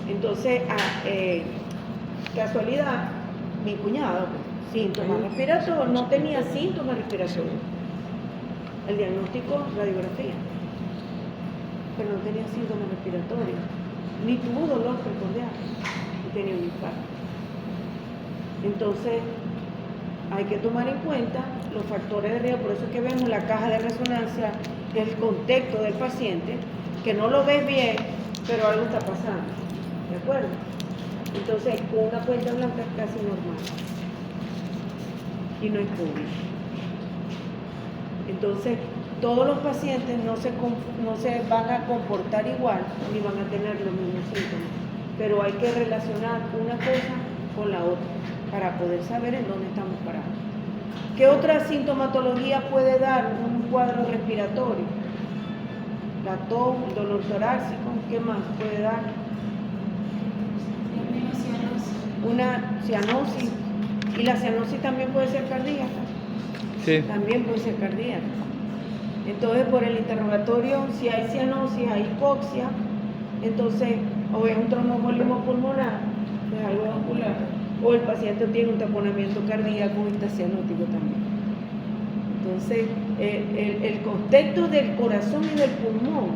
Entonces, casualidad, mi cuñado, síntomas respiratorios, no tenía síntomas respiratorios. El diagnóstico, radiografía, pero no tenía síntomas respiratorios, ni tuvo dolor precordial, y tenía un infarto. Entonces, hay que tomar en cuenta los factores de riesgo, por eso es que vemos la caja de resonancia, el contexto del paciente, que no lo ves bien, pero algo está pasando, ¿de acuerdo? Entonces, con una cuenta blanca es casi normal, y no es COVID. Entonces, todos los pacientes no se van a comportar igual, ni van a tener los mismos síntomas, pero hay que relacionar una cosa con la otra, para poder saber en dónde estamos parados. ¿Qué otra sintomatología puede dar un cuadro respiratorio? La tos, el dolor torácico, ¿qué más puede dar? Una cianosis. ¿Y la cianosis también puede ser cardíaca? Sí. También puede ser cardíaca. Entonces, por el interrogatorio, si hay cianosis, hay hipoxia, entonces, o es un tromboembolismo pulmonar, es algo vascular, o el paciente tiene un taponamiento cardíaco y está cianótico también. Entonces, el contexto del corazón y del pulmón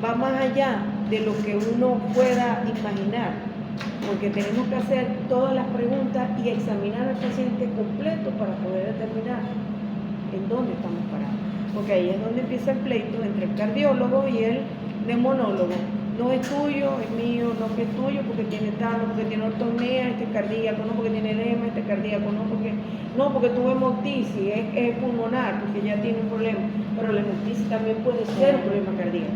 va más allá de lo que uno pueda imaginar, porque tenemos que hacer todas las preguntas y examinar al paciente completo para poder determinar en dónde estamos parados. Porque ahí es donde empieza el pleito entre el cardiólogo y el neumonólogo. No es tuyo, es mío, no que es tuyo porque tiene tal, porque tiene ortopnea, este es cardíaco, no porque tiene edema, este es cardíaco, no porque tuvo hemoptisis, es pulmonar, porque ya tiene un problema, pero la hemoptisis también puede ser un problema cardíaco.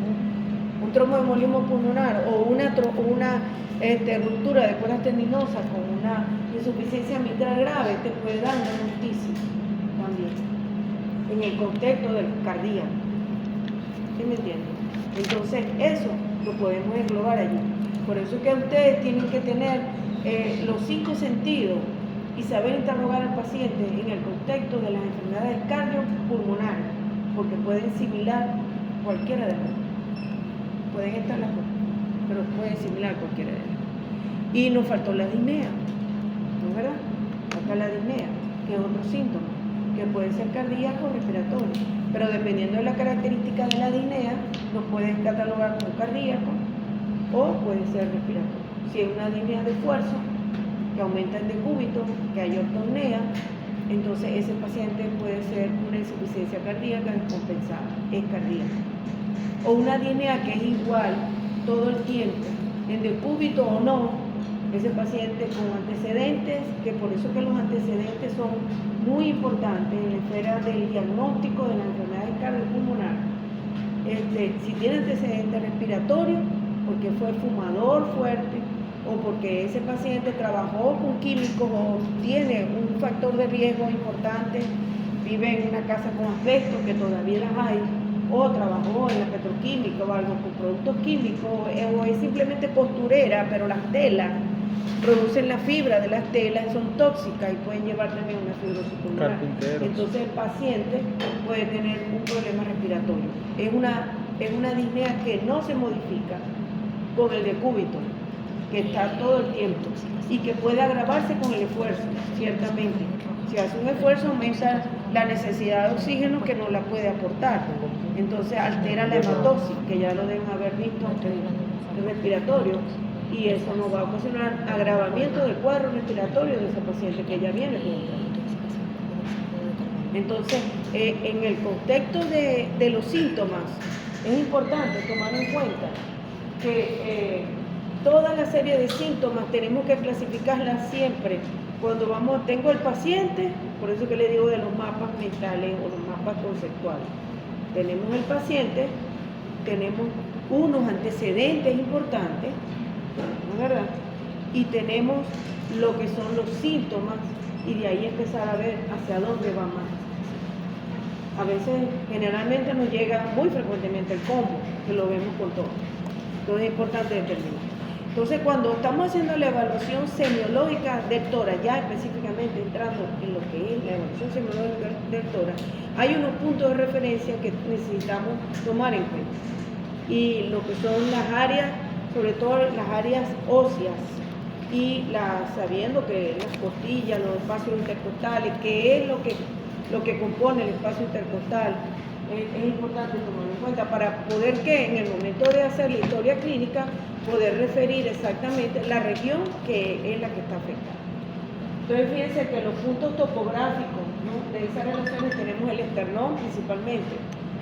Un tromboembolismo pulmonar o una ruptura de cuerdas tendinosas con una insuficiencia mitral grave te puede dar una hemoptisis también, en el contexto del cardíaco. ¿Sí me entienden? Entonces, eso lo podemos englobar allí. Por eso es que ustedes tienen que tener los 5 sentidos y saber interrogar al paciente en el contexto de las enfermedades cardiopulmonares, porque pueden similar cualquiera de las dos. Pueden estar las dos, pero pueden similar cualquiera de ellas. Y nos faltó la disnea, ¿no es verdad? Falta la disnea, que es otro síntoma, que puede ser cardíaco o respiratorio, pero dependiendo de la característica de la disnea, nos pueden catalogar como cardíaco o puede ser respiratorio. Si es una disnea de esfuerzo, que aumenta el decúbito, que hay ortopnea, entonces ese paciente puede ser una insuficiencia cardíaca descompensada, es cardíaco. O una disnea que es igual todo el tiempo, en decúbito o no, ese paciente con antecedentes, que por eso que los antecedentes son muy importantes en la esfera del diagnóstico de las enfermedades cardiopulmonares. Si tiene antecedentes respiratorios, porque fue fumador fuerte, o porque ese paciente trabajó con químicos o tiene un factor de riesgo importante, vive en una casa con asbesto, que todavía las hay, o trabajó en la petroquímica o algo con productos químicos, o es simplemente costurera, pero las telas producen la fibra de las telas, son tóxicas y pueden llevar también una fibrosis pulmonar. Entonces el paciente puede tener un problema respiratorio. Es una disnea que no se modifica con el decúbito, que está todo el tiempo y que puede agravarse con el esfuerzo, ciertamente. Si hace un esfuerzo aumenta la necesidad de oxígeno que no la puede aportar. Entonces altera la hematosis, que ya lo deben haber visto en el respiratorio, y eso nos va a ocasionar agravamiento del cuadro respiratorio de ese paciente que ya viene con un problema. Entonces, en el contexto de los síntomas, es importante tomar en cuenta que toda la serie de síntomas tenemos que clasificarlas siempre. Cuando tengo el paciente, por eso que le digo de los mapas mentales o los mapas conceptuales. Tenemos el paciente, tenemos unos antecedentes importantes, ¿no es verdad? Y tenemos lo que son los síntomas y de ahí empezar a ver hacia dónde va más. A veces, generalmente nos llega muy frecuentemente el combo, que lo vemos con todo. Entonces es importante determinar. Entonces, cuando estamos haciendo la evaluación semiológica del tórax, ya específicamente entrando en lo que es la evaluación semiológica del tórax, hay unos puntos de referencia que necesitamos tomar en cuenta. Y lo que son las áreas sobre todo las áreas óseas, y sabiendo que las costillas, los espacios intercostales, que es lo que compone el espacio intercostal, es importante tomarlo en cuenta para poder que en el momento de hacer la historia clínica poder referir exactamente la región que es la que está afectada. Entonces fíjense que los puntos topográficos, ¿no?, de esas relaciones tenemos el esternón principalmente,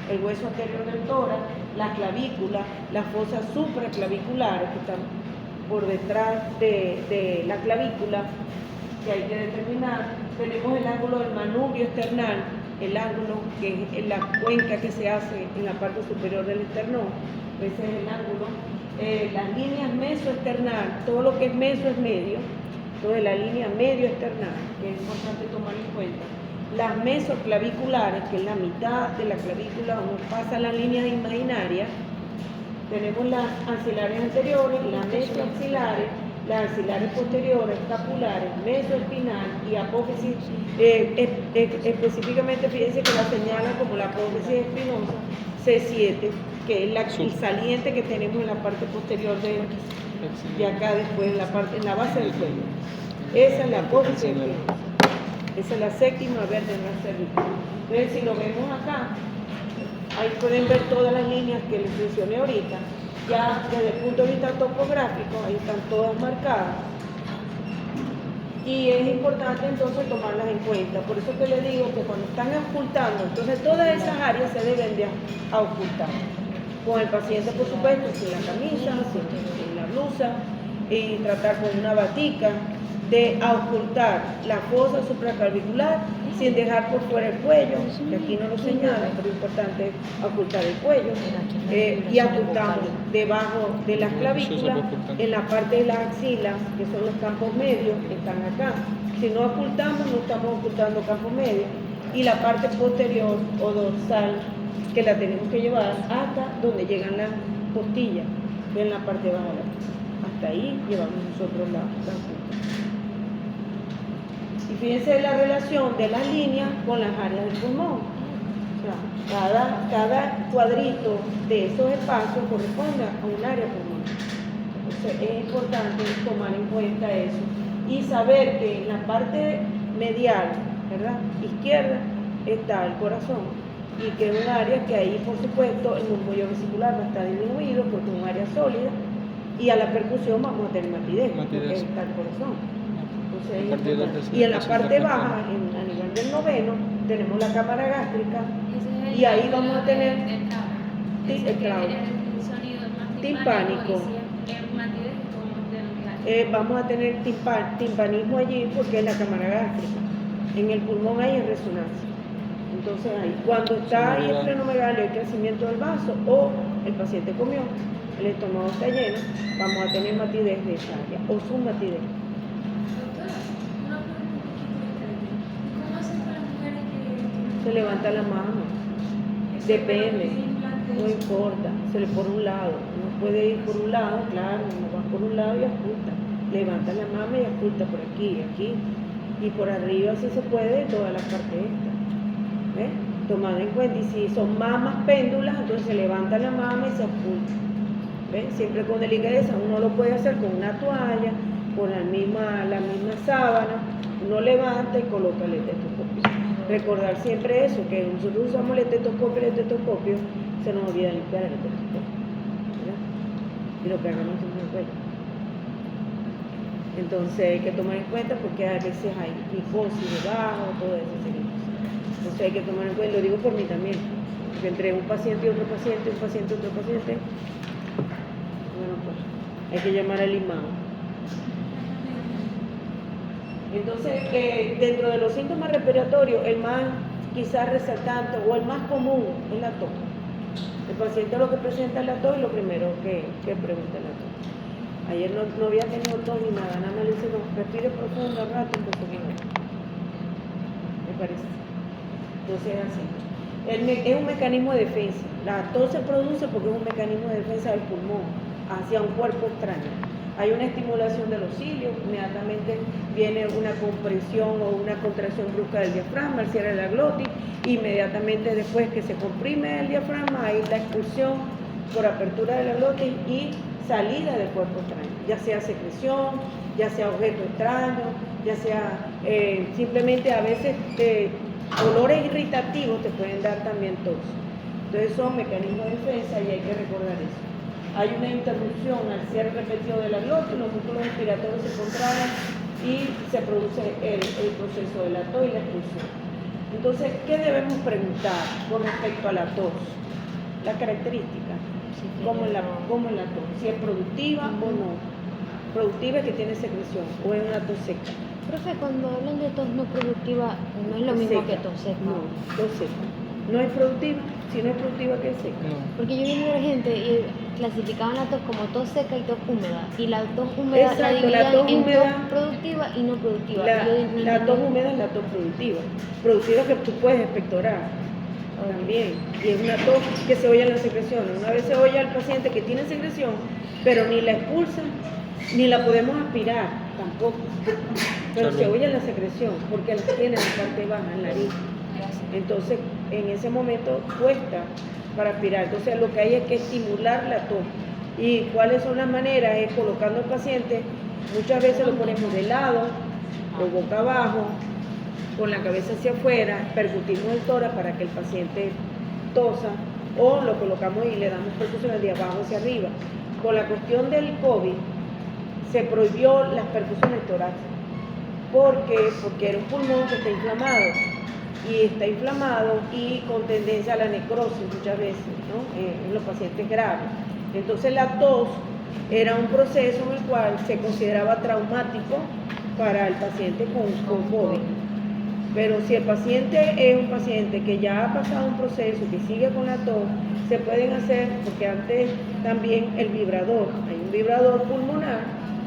el hueso anterior del tórax, la clavícula, las fosas supraclaviculares que están por detrás de la clavícula, que hay que determinar. Tenemos el ángulo del manubrio esternal, el ángulo que es la cuenca que se hace en la parte superior del esternón, ese es el ángulo. Las líneas mesoesternal, todo lo que es meso es medio, entonces la línea medio esternal, que es importante tomar en cuenta. Las mesoclaviculares, que es la mitad de la clavícula, uno pasa las líneas imaginarias. Tenemos las axilares anteriores, las mesoaxilares, las axilares posteriores, escapulares, mesoespinal y apófisis. Específicamente, fíjense que la señala como la apófisis espinosa C7, que es el saliente que tenemos en la parte posterior de acá después, en la base del cuello. Esa es la apófisis espinosa. Esa es la séptima vértebra cervical. Entonces, si lo vemos acá, ahí pueden ver todas las líneas que les mencioné ahorita. Ya desde el punto de vista topográfico, ahí están todas marcadas. Y es importante entonces tomarlas en cuenta. Por eso que les digo que cuando están ocultando, entonces todas esas áreas se deben de ocultar. Con el paciente, por supuesto, sin la camisa, sin la blusa, y tratar con una batica de ocultar la fosa supraclavicular sin dejar por fuera el cuello, que aquí no lo señala, pero es importante ocultar el cuello, y ocultamos debajo de las clavículas, en la parte de las axilas, que son los campos medios, que están acá. Si no ocultamos, no estamos ocultando campos medios, y la parte posterior o dorsal, que la tenemos que llevar hasta donde llegan las costillas, que es en la parte baja de la cabeza. Hasta ahí llevamos nosotros la punta. Y fíjense la relación de las líneas con las áreas del pulmón. O sea, cada cuadrito de esos espacios corresponde a un área pulmonar. Entonces es importante tomar en cuenta eso y saber que en la parte medial, ¿verdad?, izquierda, está el corazón, y que es un área que ahí, por supuesto, el murmullo vesicular va a estar disminuido porque es un área sólida, y a la percusión vamos a tener matidez. Porque está el corazón. Y en la parte baja, a nivel del noveno, tenemos la cámara gástrica, y ahí vamos a tener el sonido timpánico. Vamos a tener timpanismo allí porque es la cámara gástrica. En el pulmón hay resonancia. Entonces ahí, cuando está ahí el plenomegalio, el crecimiento del vaso, o el paciente comió, el estómago está lleno, vamos a tener matidez de esa área, o submatidez. Se levanta la mano, depende, no importa, se le pone un lado, uno puede ir por un lado, claro, uno va por un lado y oculta, levanta la mama y oculta por aquí, y por arriba si se puede, toda la parte esta, ¿ves? Tomando en cuenta, y si son mamas péndulas, entonces se levanta la mama y se oculta, ¿ves? Siempre con delicadeza, uno lo puede hacer con una toalla, con la misma sábana, uno levanta y coloca el estetoscopio. Recordar siempre eso, que nosotros usamos el estetoscopio, se nos olvida limpiar el estetoscopio, ¿verdad? Y lo cargamos en el cuello. Entonces hay que tomar en cuenta porque a veces hay micosis debajo, todo eso. Entonces hay que tomar en cuenta, lo digo por mí también, porque entre un paciente y otro paciente, un paciente y otro paciente, bueno, pues hay que llamar al imán. Entonces, dentro de los síntomas respiratorios, el más quizás resaltante o el más común es la tos. El paciente lo que presenta es la tos y lo primero que pregunta es la tos. Ayer no había tenido tos ni nada más le dice, no, respire profundo al rato, entonces bueno, me parece. Entonces es así. Es un mecanismo de defensa. La tos se produce porque es un mecanismo de defensa del pulmón hacia un cuerpo extraño. Hay una estimulación de los cilios, inmediatamente viene una compresión o una contracción brusca del diafragma, al cierre de la glotis, inmediatamente después que se comprime el diafragma, hay la expulsión por apertura de la glotis y salida del cuerpo extraño, ya sea secreción, ya sea objeto extraño, ya sea simplemente a veces olores irritativos te pueden dar también tos. Entonces son mecanismos de defensa y hay que recordar eso. Hay una interrupción al cierre repetido de la glotis, los músculos respiratorios se contraen y se produce el proceso de la tos y la expulsión. Entonces, ¿qué debemos preguntar con respecto a la tos? La característica, ¿cómo es la tos? Si es productiva o no. Productiva es que tiene secreción o es una tos seca. Profe, cuando hablan de tos no productiva, no es lo mismo seca. que tos seca. No, tos seca. No es productiva, si no es productiva, ¿qué es seca? No. Porque yo vi a gente y clasificaban la tos como tos seca y tos húmeda. Y la tos húmeda Exacto, la dividían la tos en húmeda, tos productiva y no productiva. La tos húmeda es la tos productiva. Productiva que tú puedes expectorar también. Y es una tos que se oye en las secreciones. Una vez se oye al paciente que tiene secreción, pero ni la expulsan, ni la podemos aspirar tampoco. Pero se oye en la secreción, porque la tiene en la parte baja, en la nariz. Entonces, en ese momento cuesta para aspirar. Entonces, lo que hay es que estimular la tos. ¿Y cuáles son las maneras? Es colocando al paciente, muchas veces lo ponemos de lado o boca abajo, con la cabeza hacia afuera, percutimos el tórax para que el paciente tosa, o lo colocamos y le damos percusiones de abajo hacia arriba. Con la cuestión del COVID, se prohibió las percusiones torácicas. ¿Por qué? Porque era un pulmón que está inflamado. Y está inflamado y con tendencia a la necrosis muchas veces, ¿no? En los pacientes graves. Entonces la tos era un proceso en el cual se consideraba traumático para el paciente con COVID. Pero si el paciente es un paciente que ya ha pasado un proceso, que sigue con la tos, se pueden hacer, porque antes también el vibrador, hay un vibrador pulmonar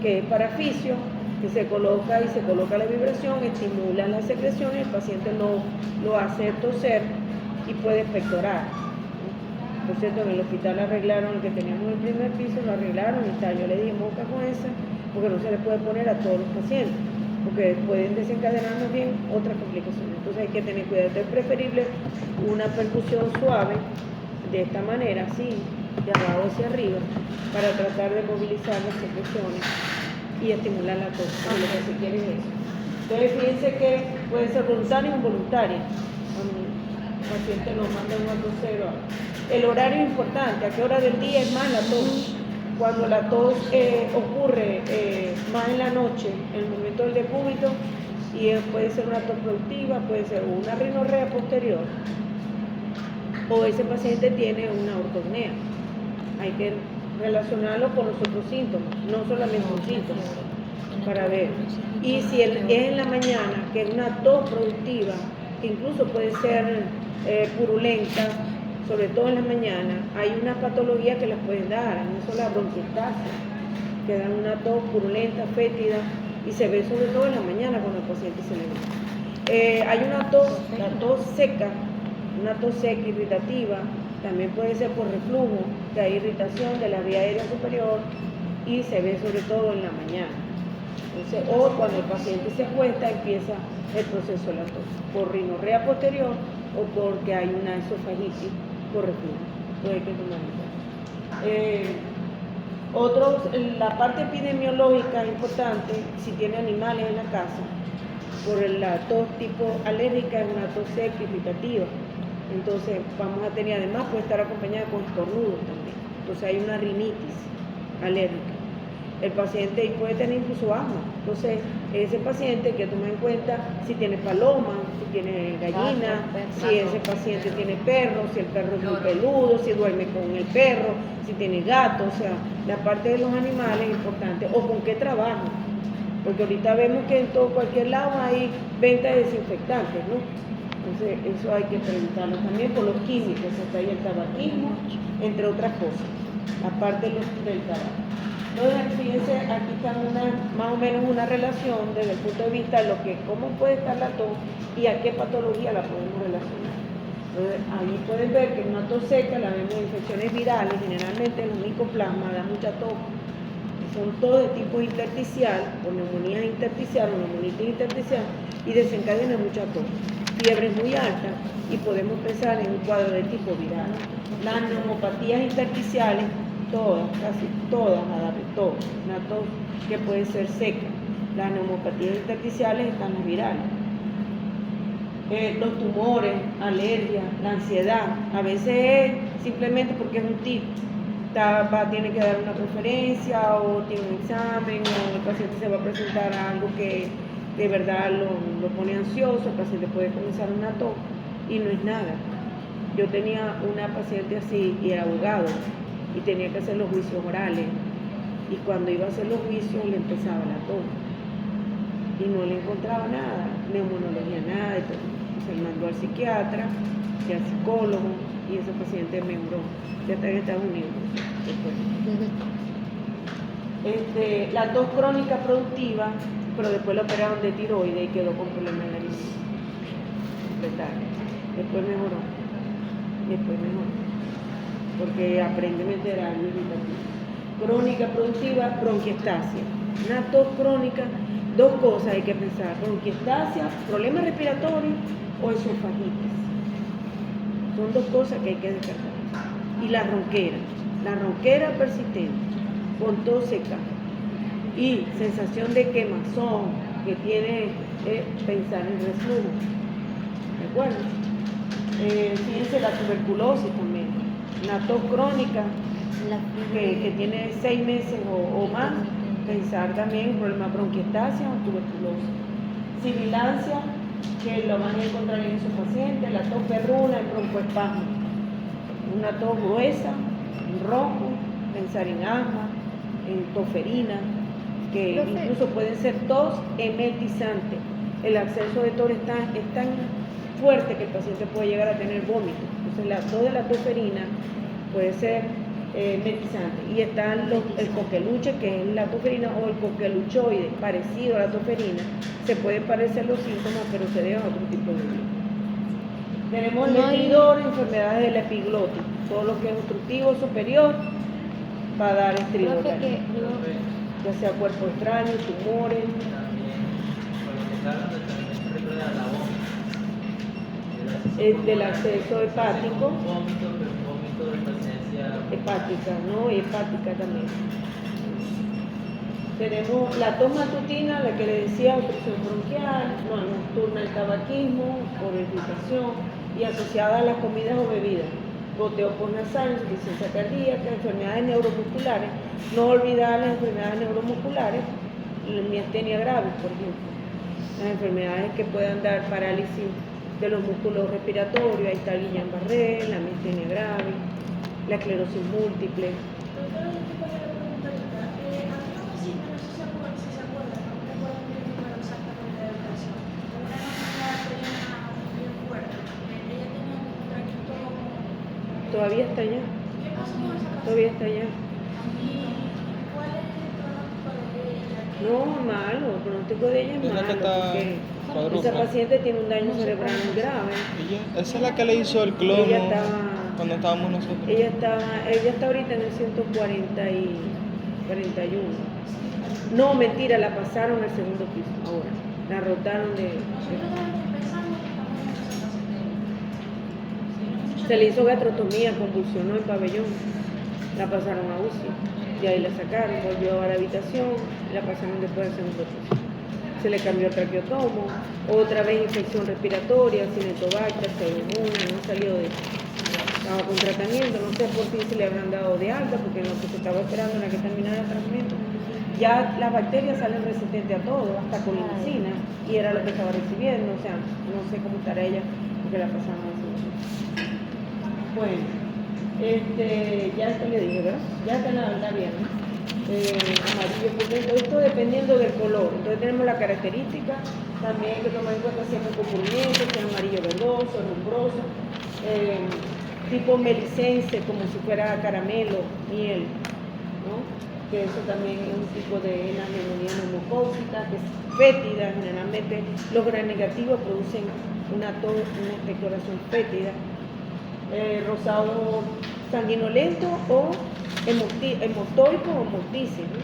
que es para fisio, que se coloca la vibración, estimula las secreciones, el paciente lo hace toser y puede expectorar. Por cierto, en el hospital arreglaron el que teníamos en el primer piso, lo arreglaron y tal. Yo le dije, moca con esa, porque no se le puede poner a todos los pacientes, porque pueden desencadenar más bien otras complicaciones. Entonces hay que tener cuidado. Es preferible una percusión suave, de esta manera, así, de abajo hacia arriba, para tratar de movilizar las secreciones y estimular la tos, porque lo que se quiere es eso. Entonces fíjense que puede ser voluntaria o involuntaria. Cuando el paciente lo manda a un tosero. El horario es importante, a qué hora del día es más la tos. Cuando la tos ocurre más en la noche, en el momento del decúbito, y puede ser una tos productiva, puede ser una rinorrea posterior, o ese paciente tiene una ortopnea. Hay que relacionarlo con los otros síntomas, no solamente los síntomas, para ver. Y si es en la mañana, que es una tos productiva, que incluso puede ser purulenta, sobre todo en la mañana, hay una patología que las pueden dar, no solo la bronquiectasis, que dan una tos purulenta, fétida, y se ve sobre todo en la mañana cuando el paciente se levanta. Hay una tos, la tos seca, una tos seca irritativa, también puede ser por reflujo, que hay irritación de la vía aérea superior y se ve sobre todo en la mañana. Entonces, o cuando el paciente se acuesta empieza el proceso de la tos, por rinorrea posterior o porque hay una esofagitis por reflujo. Entonces hay que tomar la parte epidemiológica es importante si tiene animales en la casa. Por la tos tipo alérgica es una tos seca irritativa. Entonces vamos a tener, además puede estar acompañada con estornudos también. Entonces hay una rinitis alérgica. El paciente puede tener incluso asma. Entonces ese paciente hay que tomar en cuenta si tiene paloma, si tiene gallina, si ese paciente tiene perro, si el perro es muy peludo, si duerme con el perro, si tiene gato. O sea, la parte de los animales es importante. O con qué trabaja. Porque ahorita vemos que en cualquier lado hay venta de desinfectantes, ¿no? Entonces, eso hay que preguntarlo también por los químicos, hasta ahí el tabaquismo, entre otras cosas, aparte del tabaco. Entonces, fíjense, aquí está más o menos una relación desde el punto de vista de cómo puede estar la tos y a qué patología la podemos relacionar. Entonces, ahí pueden ver que en una tos seca la vemos en infecciones virales, generalmente en un micoplasma, da mucha tos. Son todos de tipo intersticial, o neumonía intersticial, o neumonitis intersticial, y desencadenan mucha tos. Fiebre muy alta y podemos pensar en un cuadro de tipo viral. Las neumopatías intersticiales Todas, casi todas, Adame, todas. Una tos que puede ser seca. Las neumopatías intersticiales están las virales. Los tumores, alergias, la ansiedad. A veces es simplemente porque es un tic. Tiene que dar una referencia o tiene un examen o el paciente se va a presentar a algo que de verdad lo pone ansioso, el paciente puede comenzar una tos y no es nada. Yo tenía una paciente así y era abogado y tenía que hacer los juicios orales y cuando iba a hacer los juicios le empezaba la tos y no le encontraba nada, neumonología nada, se mandó al psiquiatra y al psicólogo y ese paciente me murió, ya está en Estados Unidos después. La tos crónica productiva, pero después la operaron de tiroides y quedó con problemas de nariz. Después mejoró, porque aparentemente era algo irritativo. Crónica productiva, bronquiectasia. Una tos crónica, dos cosas hay que pensar: bronquiectasia, problemas respiratorios o esofagitis. Son dos cosas que hay que descartar. Y la ronquera persistente, con tos seca y sensación de quemazón que tiene pensar en reflujo. ¿De acuerdo? Fíjense la tuberculosis también, una tos crónica que tiene 6 meses o más, pensar también en problemas bronquiectasia o tuberculosis. Sibilancia, que lo van a encontrar en esos pacientes, la tos perruna, el broncoespasmo, una tos gruesa, en rojo, pensar en asma, en toferina, que incluso pueden ser tos emetizante. El acceso de tos es tan fuerte que el paciente puede llegar a tener vómito. Entonces la tos de la toferina puede ser emetizante. Y están el coqueluche, que es la toferina, o el coqueluchoide, parecido a la toferina. Se pueden parecer los síntomas, pero se deben a otro tipo de virus. Tenemos lepidor, enfermedades de la epiglotis. Todo lo que es obstructivo superior va a dar estridor. Ya sea cuerpo extraño, tumores. Del acceso hepático. Hepática, ¿no? Y hepática también. Tenemos la tos matutina, la que le decía, obstrucción bronquial, nocturna, el tabaquismo, por irritación y asociada a las comidas o bebidas. Goteo postnasal, insuficiencia cardíaca, enfermedades neuromusculares, no olvidar las enfermedades neuromusculares, miastenia gravis, por ejemplo, las enfermedades que puedan dar parálisis de los músculos respiratorios, ahí está Guillain-Barré, la miastenia gravis, la esclerosis múltiple. Todavía está allá. Todavía está allá. No, malo, el pronóstico de ella es malo, porque esa paciente tiene un daño cerebral muy grave. Esa es la que le hizo el clono cuando estábamos nosotros. Ella está ahorita en el 140 y 41. No, mentira, la pasaron al segundo piso ahora. La rotaron Se le hizo gastrostomía, convulsionó el pabellón, la pasaron a UCI, de ahí la sacaron, volvió a la habitación, la pasaron después al segundo piso. Se le cambió el traqueotomo, otra vez infección respiratoria, Cinetobacter, pseudomonas, no salió de eso. Estaba con tratamiento, no sé por fin si le habrán dado de alta, porque en lo que se estaba esperando era que terminara el tratamiento. Ya las bacterias salen resistentes a todo, hasta con medicina, y era lo que estaba recibiendo, o sea, no sé cómo estará ella, porque la pasaron al segundo piso. Bueno, ya esto le dije, ¿verdad? Ya está la bien, ¿no? Amarillo purulento, esto dependiendo del color. Entonces tenemos la característica, también hay que tomar en cuenta si es muy purulento, si es amarillo verdoso, rumbroso, tipo melicense, como si fuera caramelo, miel, ¿no? Que eso también es un tipo de neumonía neumocócica, que es fétida. Generalmente los gram negativos producen una expectoración fétida. Rosado sanguinolento o hemotoico o mortísimo.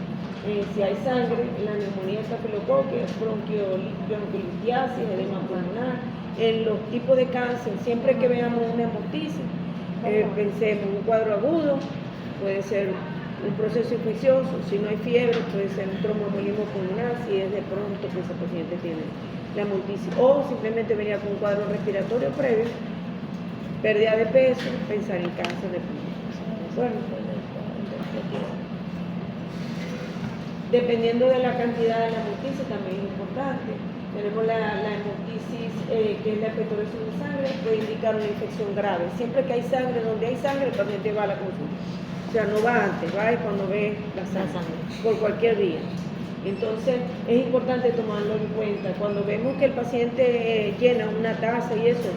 Si hay sangre, la neumonía estafilococcus, bronquiolitiasis, edema pulmonar. En los tipos de cáncer, siempre que veamos una hemoptisis, pensemos en un cuadro agudo, puede ser un proceso infeccioso. Si no hay fiebre, puede ser un tromboembolismo pulmonar, si es de pronto que ese paciente tiene la hemoptisis, o simplemente venía con un cuadro respiratorio previo, pérdida de peso, pensar en cáncer de pulmón. Bueno, dependiendo de la cantidad de la hemoptisis también es importante. Tenemos la hemoptisis, que es la expectoración de sangre, puede indicar una infección grave. Siempre que hay sangre, donde hay sangre, el paciente va a la consulta. O sea, no va antes, va cuando ve la sangre, por cualquier vía. Entonces, es importante tomarlo en cuenta. Cuando vemos que el paciente llena una taza y eso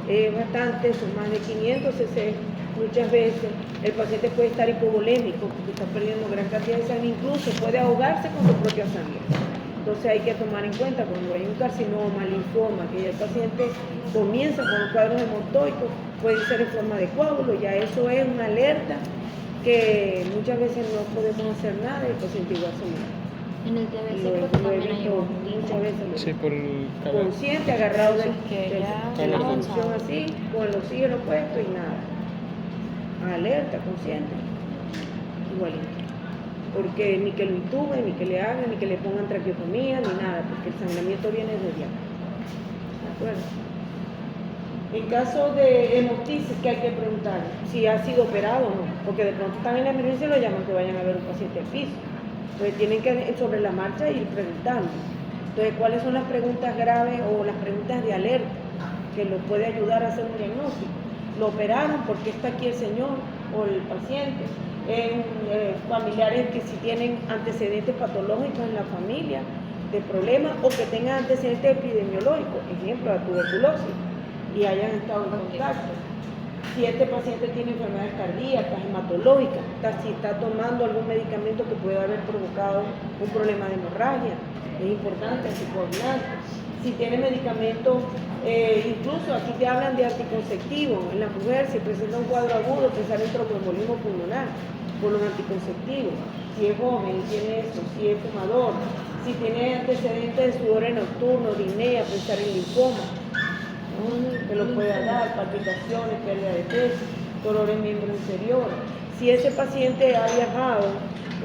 es bastante, son más de 500 cc, muchas veces el paciente puede estar hipovolémico, porque está perdiendo gran cantidad de sangre, incluso puede ahogarse con su propia sangre. Entonces hay que tomar en cuenta cuando hay un carcinoma, linfoma, que ya el paciente comienza con los cuadros hematoicos, puede ser en forma de coágulo, ya eso es una alerta que muchas veces no podemos hacer nada y el paciente igual se muere. En el TBC creo que también hay muchas veces Sí, por el consciente, agarrado de la avanzado. función así, con el oxígeno puesto y nada. Alerta, consciente, igualito. Porque ni que lo intuben, ni que le hagan, ni que le pongan traqueotomía, ni nada, porque el sangramiento viene desde allá. ¿De acuerdo? En caso de hemoptisis, ¿qué hay que preguntar? Si ha sido operado o no, porque de pronto están en la emergencia y lo llaman que vayan a ver un paciente al piso. Entonces tienen que sobre la marcha ir preguntando. Entonces, ¿cuáles son las preguntas graves o las preguntas de alerta que los puede ayudar a hacer un diagnóstico? ¿Lo operaron? ¿Por qué está aquí el señor o el paciente? Familiares que si tienen antecedentes patológicos en la familia de problemas o que tengan antecedentes epidemiológicos, ejemplo, la tuberculosis, y hayan estado en contacto. Si este paciente tiene enfermedades cardíacas, hematológicas, si está tomando algún medicamento que pueda haber provocado un problema de hemorragia, es importante, anticoagulante. Si tiene medicamentos, incluso aquí te hablan de anticonceptivos. En la mujer, si presenta un cuadro agudo, pensar en tromboembolismo pulmonar por los anticonceptivos. Si es joven, tiene eso, si es fumador, si tiene antecedentes de sudores nocturnos, disnea, pensar en linfoma, que lo pueda dar, palpitaciones, pérdida de peso, dolor en miembro inferior. Si ese paciente ha viajado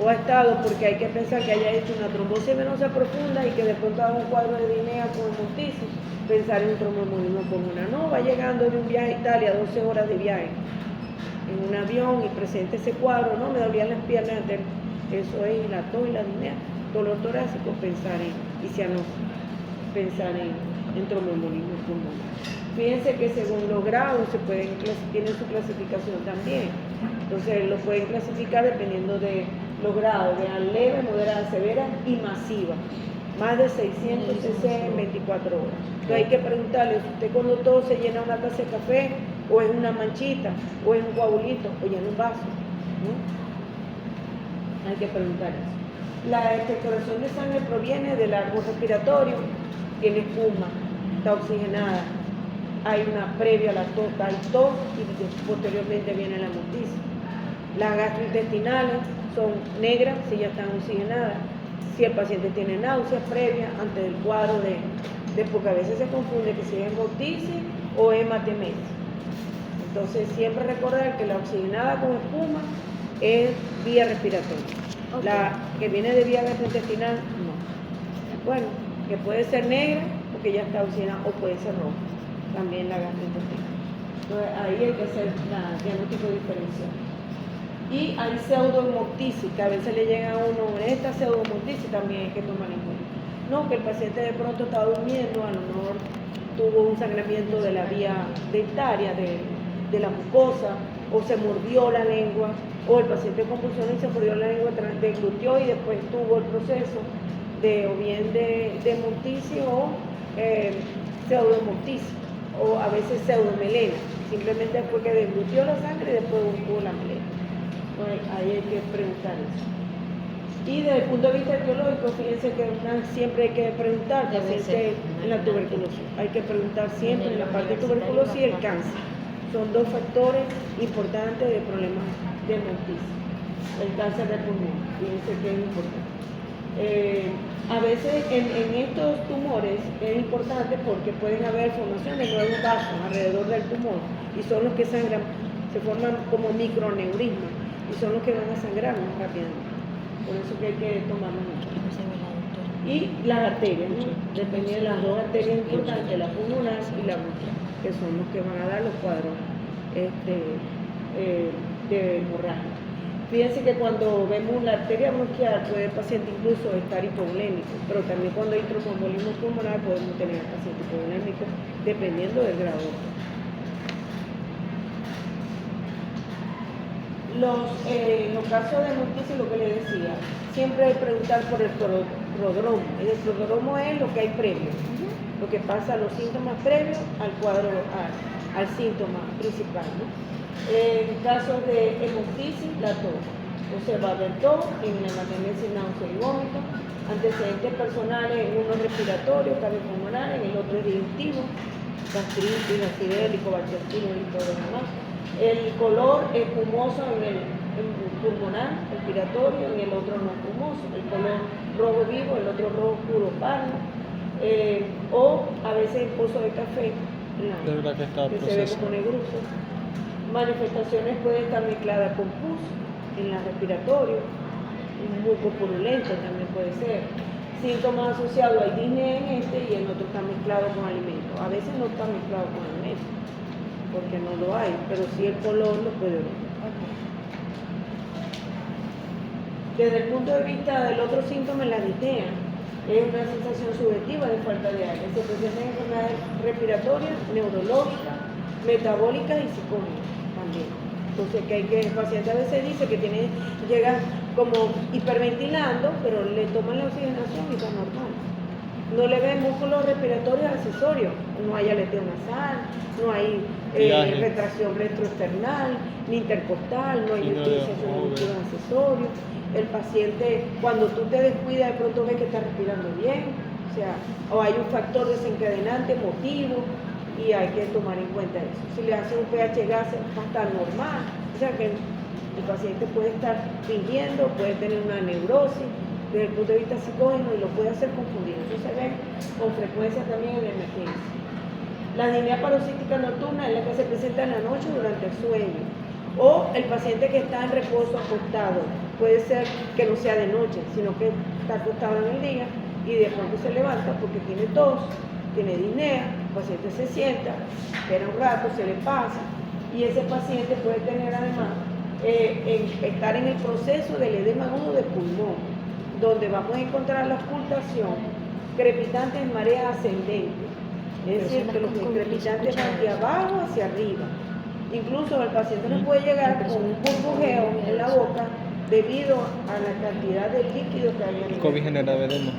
o ha estado, porque hay que pensar que haya hecho una trombosis venosa profunda y que de pronto haga un cuadro de disnea con hemoptisis, pensar en un tromboembolismo pulmonar. No, va llegando de un viaje a Italia, 12 horas de viaje, en un avión y presenta ese cuadro, no, me dolían las piernas, eso es la tos y la disnea, dolor torácico, pensar en cianosis, pensar en tromboembolismo pulmonar. Fíjense que según los grados tienen su clasificación también. Entonces lo pueden clasificar dependiendo de los grados, de leve, moderada, severa y masiva. Más de 600 cc en 24 horas. Entonces hay que preguntarle, ¿usted cuando todo se llena una taza de café, o es una manchita, o es un coagulito, o llena un vaso? ¿No? Hay que preguntar eso. La expectoración de sangre proviene del árbol respiratorio, tiene espuma, está oxigenada, hay una previa a la tos, hay tos y posteriormente viene la hemoptisis. Las gastrointestinales son negras si ya están oxigenadas. Si el paciente tiene náuseas previas antes del cuadro porque a veces se confunde que si es hemoptisis o hematemesis. Entonces siempre recordar que la oxigenada con espuma es vía respiratoria. Okay. La que viene de vía gastrointestinal, no. Bueno, que puede ser negra porque ya está oxigenada o puede ser roja, también la gastrointestinal. Entonces ahí hay que hacer diagnóstico diferencial. Y hay pseudohemoptisis, que a veces le llega a uno, esta pseudohemoptisis también hay que tomar en cuenta. No, que el paciente de pronto está durmiendo, a lo mejor tuvo un sangramiento de la vía dentaria, de la mucosa, o se mordió la lengua, o el paciente convulsionó y se mordió la lengua, deglutió y después tuvo el proceso o bien de hemoptisis o pseudohemoptisis, o a veces pseudomelena, simplemente porque deglutió la sangre y después tuvo la melena. Pues ahí hay que preguntar eso. Y desde el punto de vista etiológico, fíjense que siempre hay que preguntar, paciente en la tuberculosis, hay que preguntar siempre en la parte de tuberculosis y el cáncer. Son dos factores importantes de problemas de hemoptisis. El cáncer de pulmón, fíjense que es importante. A veces en estos tumores es importante porque pueden haber formación de nuevos vasos alrededor del tumor y son los que sangran, se forman como microneurismas. y son los que van a sangrar más rápidamente. Por eso que hay que tomarlo mucho. Y las arterias, ¿no? Depende de las dos arterias importantes, la pulmonar y la bronquial, que son los que van a dar los cuadros de hemorragia. Fíjense que cuando vemos la arteria bronquial puede el paciente incluso estar hipovolémico, pero también cuando hay tromboembolismo pulmonar podemos tener al paciente hipovolémico dependiendo del grado. Los casos de hemoptisis, lo que les decía, siempre hay que preguntar por el prodromo. El prodromo es lo que hay previo, lo que pasa, los síntomas previos al cuadro, al síntoma principal, ¿no? En casos de hemoptisis, la tos. Entonces va a haber tos, inmunodependencia, náusea y vómito, antecedentes personales en uno respiratorio, cardiopulmonar, en el otro es digestivo, gastritis, acidez, helicobacter y todo lo demás. El color espumoso en el pulmonar, respiratorio, en el otro no espumoso. El color rojo vivo, el otro rojo oscuro pardo. O a veces el pozo de café, que se ve como negruzco. Manifestaciones pueden estar mezcladas con pus en la respiratorio, un muco purulento también puede ser. Síntomas asociados hay disnea en este y el otro está mezclado con alimentos. A veces no está mezclado con alimentos, porque no lo hay, pero sí el color lo puede ver. Desde el punto de vista del otro síntoma, la disnea es una sensación subjetiva de falta de aire. Se presenta en enfermedades respiratorias, neurológicas, metabólicas y psicóticas también. Entonces, el paciente a veces dice que llega como hiperventilando, pero le toman la oxigenación y está normal. No le ven músculos respiratorios accesorios, no hay aleteo nasal, no hay retracción retroesternal, ni intercostal, no hay utilización de músculos accesorios. El paciente, cuando tú te descuidas, de pronto ves que está respirando bien, o hay un factor desencadenante emotivo, y hay que tomar en cuenta eso. Si le hace un pH gas va a estar normal, o sea que el paciente puede estar fingiendo, puede tener una neurosis desde el punto de vista psicógeno y lo puede hacer confundido. Eso se ve con frecuencia también en la emergencia. La disnea paroxística nocturna es la que se presenta en la noche durante el sueño, o el paciente que está en reposo acostado. Puede ser que no sea de noche, sino que está acostado en el día y de pronto se levanta porque tiene tos, tiene disnea, el paciente se sienta, espera un rato, se le pasa, y ese paciente puede tener además estar en el proceso del edema agudo de pulmón, donde vamos a encontrar la ocultación crepitante en marea ascendente, es decir, que los crepitantes van de abajo hacia arriba. Incluso el paciente no puede llegar con un burbujeo en la boca debido a la cantidad de líquido que hay en el COVID genera edema.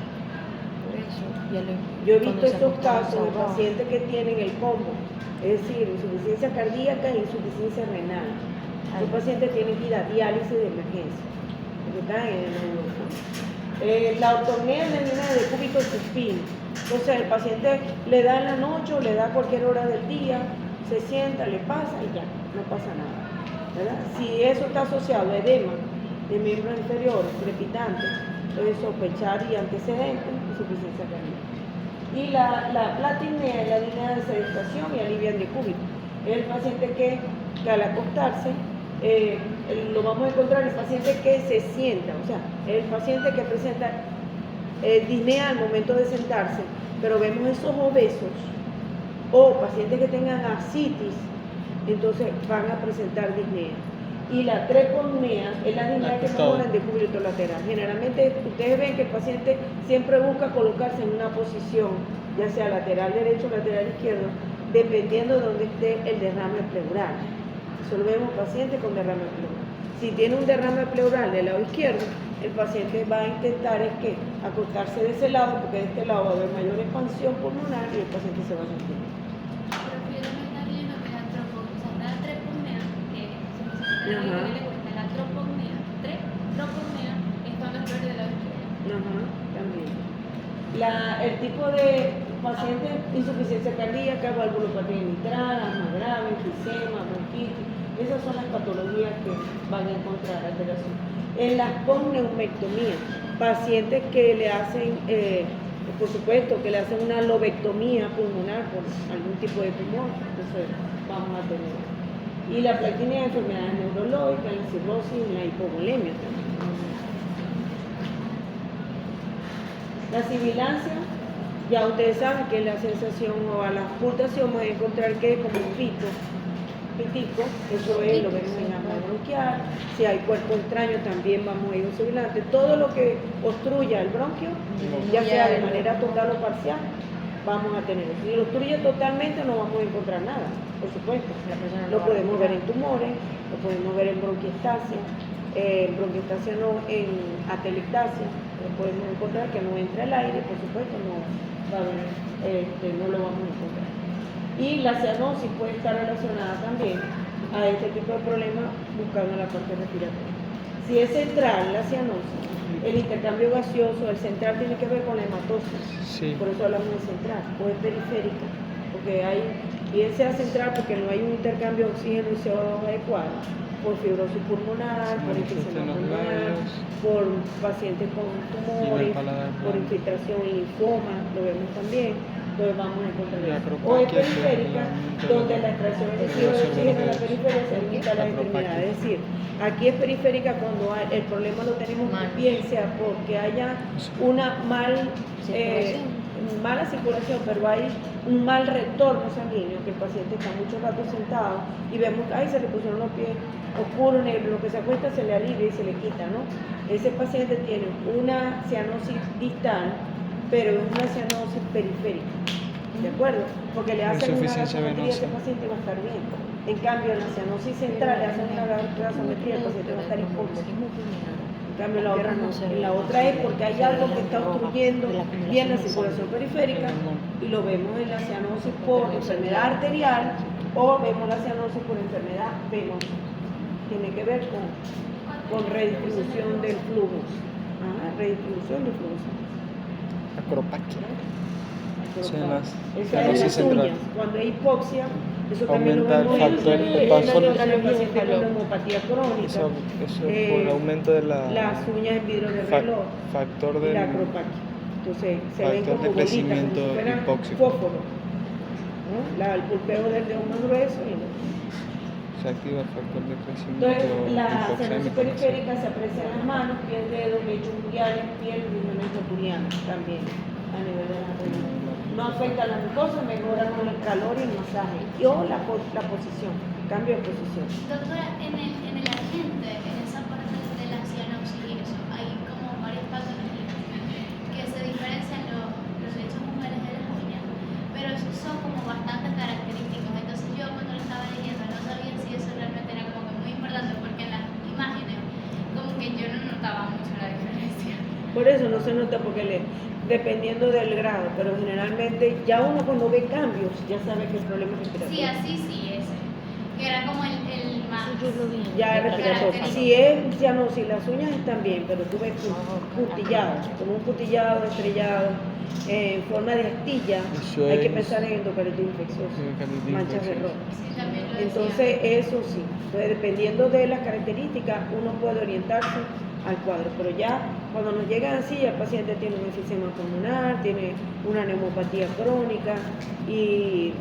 Yo he visto estos casos de pacientes que tienen el combo, es decir, insuficiencia cardíaca e insuficiencia renal. Los pacientes tienen que ir a diálisis de emergencia, porque están en el neurocirujano. La ortopnea es la línea de cúbito suspino. Entonces el paciente le da en la noche o le da a cualquier hora del día, se sienta, le pasa y ya, no pasa nada, ¿verdad? Si eso está asociado a edema de miembros inferiores, crepitantes, puede sospechar y antecedentes de insuficiencia cardíaca. Y la platinea es la línea de sedestación y alivio de cúbito. Es el paciente que al acostarse, lo vamos a encontrar el paciente que se sienta, o sea, el paciente que presenta disnea al momento de sentarse, pero vemos esos obesos o pacientes que tengan ascitis, entonces van a presentar disnea. Y la treponea es la disnea que mejora en decúbito lateral. Generalmente ustedes ven que el paciente siempre busca colocarse en una posición, ya sea lateral derecho o lateral izquierdo, dependiendo de dónde esté el derrame pleural. Solo vemos pacientes con derrame pleural. Si tiene un derrame pleural del lado izquierdo, el paciente va a intentar acostarse de ese lado, porque de este lado va a haber mayor expansión pulmonar y el paciente se va a sentir. La troponea es cuando es flor del lado izquierdo. También. El tipo de paciente, insuficiencia cardíaca, valvulopatía mitral, asma grave, enfisema, bronquitis, esas son las patologías que van a encontrar alteración. En las pneumectomías, pacientes que le hacen, por supuesto, que le hacen una lobectomía pulmonar por algún tipo de tumor, entonces vamos a tener. Y la plaquetina de enfermedades neurológicas, la cirrosis y la hipovolemia también. La sibilancia, ya ustedes saben que es la sensación o a la ocultación van a encontrar que es como un pitico, eso es, lo vemos en la bronquial. Si hay cuerpo extraño también vamos a ir a un sibilante. Todo lo que obstruya el bronquio, ya sea de manera total o parcial, vamos a tener. Si lo obstruye totalmente no vamos a encontrar nada, por supuesto. Lo podemos ver en tumores, lo podemos ver en bronquiectasia, no, en atelectasia, lo podemos encontrar que no entra el aire, por supuesto no va a haber, no lo vamos a encontrar. Y la cianosis puede estar relacionada también a este tipo de problemas buscando la parte respiratoria. Si es central la cianosis, el intercambio gaseoso, el central tiene que ver con la hematosis, Sí. por eso hablamos de central, o es periférica, porque hay, bien sea central porque no hay un intercambio de oxígeno y CO2 adecuado, por fibrosis pulmonar, por enfisema pulmonar, por pacientes con tumores, por infiltración y linfoma, lo vemos también. Entonces vamos a encontrar eso. O es periférica, donde la extracción excesiva de oxígeno en la periferia se limita a las extremidades. Es decir, aquí es periférica cuando el problema lo tenemos bien sea porque haya una mala circulación, pero hay un mal retorno sanguíneo, que el paciente está mucho rato sentado y vemos, ay, se le pusieron los pies oscuros, negros, lo que se acuesta se le alivia y se le quita, ¿no? Ese paciente tiene una cianosis distal, pero es una cianosis periférica, ¿de acuerdo? Porque le hacen una gasometría y ese paciente va a estar bien. En cambio, en la cianosis central le hacen una gasometría y el paciente va a estar hipóxico. En cambio, la otra no. La otra es porque hay algo que está obstruyendo bien la circulación periférica y lo vemos en la cianosis por enfermedad arterial o vemos la cianosis por enfermedad venosa. Tiene que ver con redistribución del flujo. Redistribución del flujo. Acropaquia. Esa es las uñas. Cuando hay hipoxia, eso también aumenta lo el vemos factor en de el paciente con paso. neumopatía crónica. Eso por aumento de las uñas en vidrio de reloj factor y de la acropaquia. Entonces se ven factor como de bolitas, crecimiento como si fueran hipóxico. fósforos, ¿no? El pulpeo del dedo más grueso y se activa el factor de crecimiento entonces la cianosis hipoxémico. periférica se aprecia en las manos, pies, dedos, lechos unguiales, piel, riñones toturianos también a nivel de la rodilla. No afecta a la mucosa, mejora con el calor y el masaje o la posición, cambio de posición. Doctora, en el agente, en esa parte de la cianosis y eso, hay como varias patologías que se diferencian los hechos mujeres de las uñas, pero son como bastante característicos. Entonces yo cuando lo estaba leyendo no sabía si eso realmente era como que muy importante porque en las imágenes como que yo no notaba mucho la diferencia. Por eso no se nota porque dependiendo del grado, pero generalmente ya uno cuando ve cambios ya sabe que el problema es respiratorio. Sí, así sí, ese. Que era como el más. Ya es respiratorio. Si es cianosis, las uñas están bien, pero tú ves puntillados, como un putillado estrellado, en forma de astilla, Eso hay que es pensar en endocarditis infecciosa, endocarditis manchas de infecciosa. ropa. Sí, también lo decía. Entonces, eso sí. Entonces, dependiendo de las características, uno puede orientarse al cuadro. Pero ya, cuando nos llegan así, el paciente tiene un enfisema pulmonar, tiene una neumopatía crónica y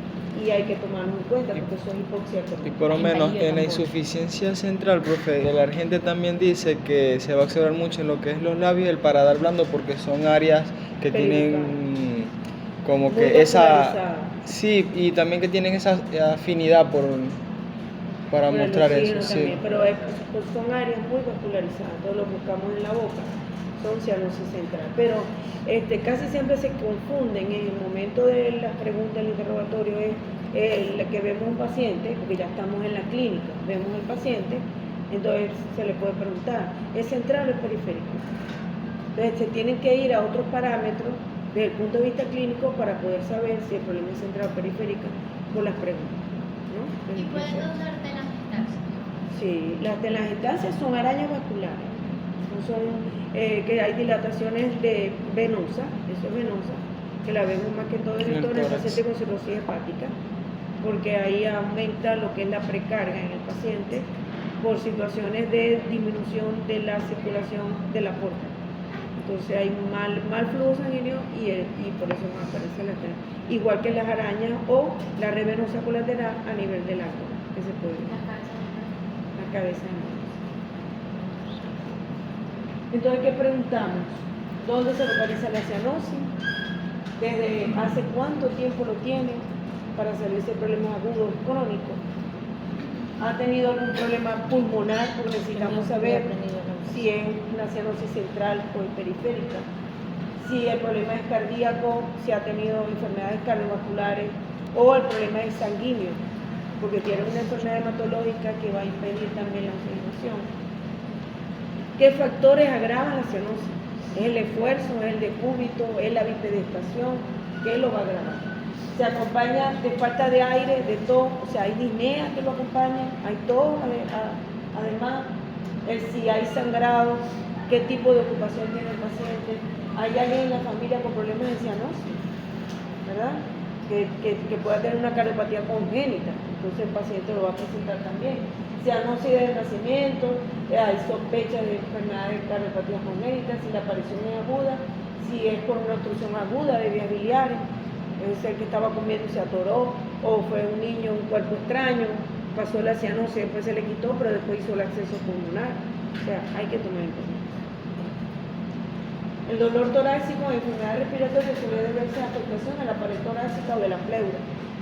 hay que tomarlo en cuenta porque eso es hipoxia Y crónica. por lo menos en la insuficiencia central, profe, el agente también dice que se va a observar mucho en lo que es los labios y el paladar blando porque son áreas que tienen como Muy que esa... vascularizada. Sí, y también que tienen esa afinidad para Por el mostrar oxígeno eso. también, Sí. pero pues son áreas muy vascularizadas, todos lo buscamos en la boca, son cianosis central, pero casi siempre se confunden en el momento de las preguntas del interrogatorio es la que vemos un paciente, porque ya estamos en la clínica, vemos el paciente, entonces se le puede preguntar, ¿es central o es periférico? Entonces se tienen que ir a otros parámetros desde el punto de vista clínico para poder saber si el problema es central o periférica por las preguntas, ¿no? Y puede causar telangiectasia. Sí, las telangiectasias son arañas vasculares, no son que hay dilataciones venosas, eso es venosa, que la vemos más que todo en el tórax. paciente con cirrosis hepática, porque ahí aumenta lo que es la precarga en el paciente por situaciones de disminución de la circulación de la porta. Entonces hay mal flujo sanguíneo y por eso nos aparece la telangiectasia. Igual que las arañas o la red venosa colateral a nivel del abdomen. ¿Qué se puede? Las cabezas. La cabeza de manos. Entonces, ¿qué preguntamos? ¿Dónde se localiza la cianosis? ¿Desde hace cuánto tiempo lo tiene para saber si el problema es agudo o crónico? ¿Ha tenido algún problema pulmonar? Porque necesitamos saber si es una cianosis central o periférica. Si el problema es cardíaco, si ha tenido enfermedades cardiovasculares o el problema es sanguíneo, porque tiene una enfermedad hematológica que va a impedir también la oxigenación. ¿Qué factores agravan la cianosis? ¿Es el esfuerzo, es el decúbito, es la bipedestación? ¿Qué lo va a agravar? Se acompaña de falta de aire, de tos, o sea, hay disnea que lo acompaña, hay tos, además, si hay sangrado, qué tipo de ocupación tiene el paciente. Hay alguien en la familia con problemas de cianosis, ¿verdad? Que pueda tener una cardiopatía congénita, entonces el paciente lo va a presentar también. Cianosis desde el nacimiento, hay sospecha de enfermedades de cardiopatías congénitas, si la aparición es aguda, si es por una obstrucción aguda de vías biliares, es el que estaba comiendo y se atoró, o fue un niño, un cuerpo extraño, pasó la cianosis, después se le quitó, pero después hizo el acceso pulmonar. O sea, hay que tomar en cuenta. El dolor torácico en enfermedad respiratoria suele deberse a afectación a la pared torácica o de la pleura,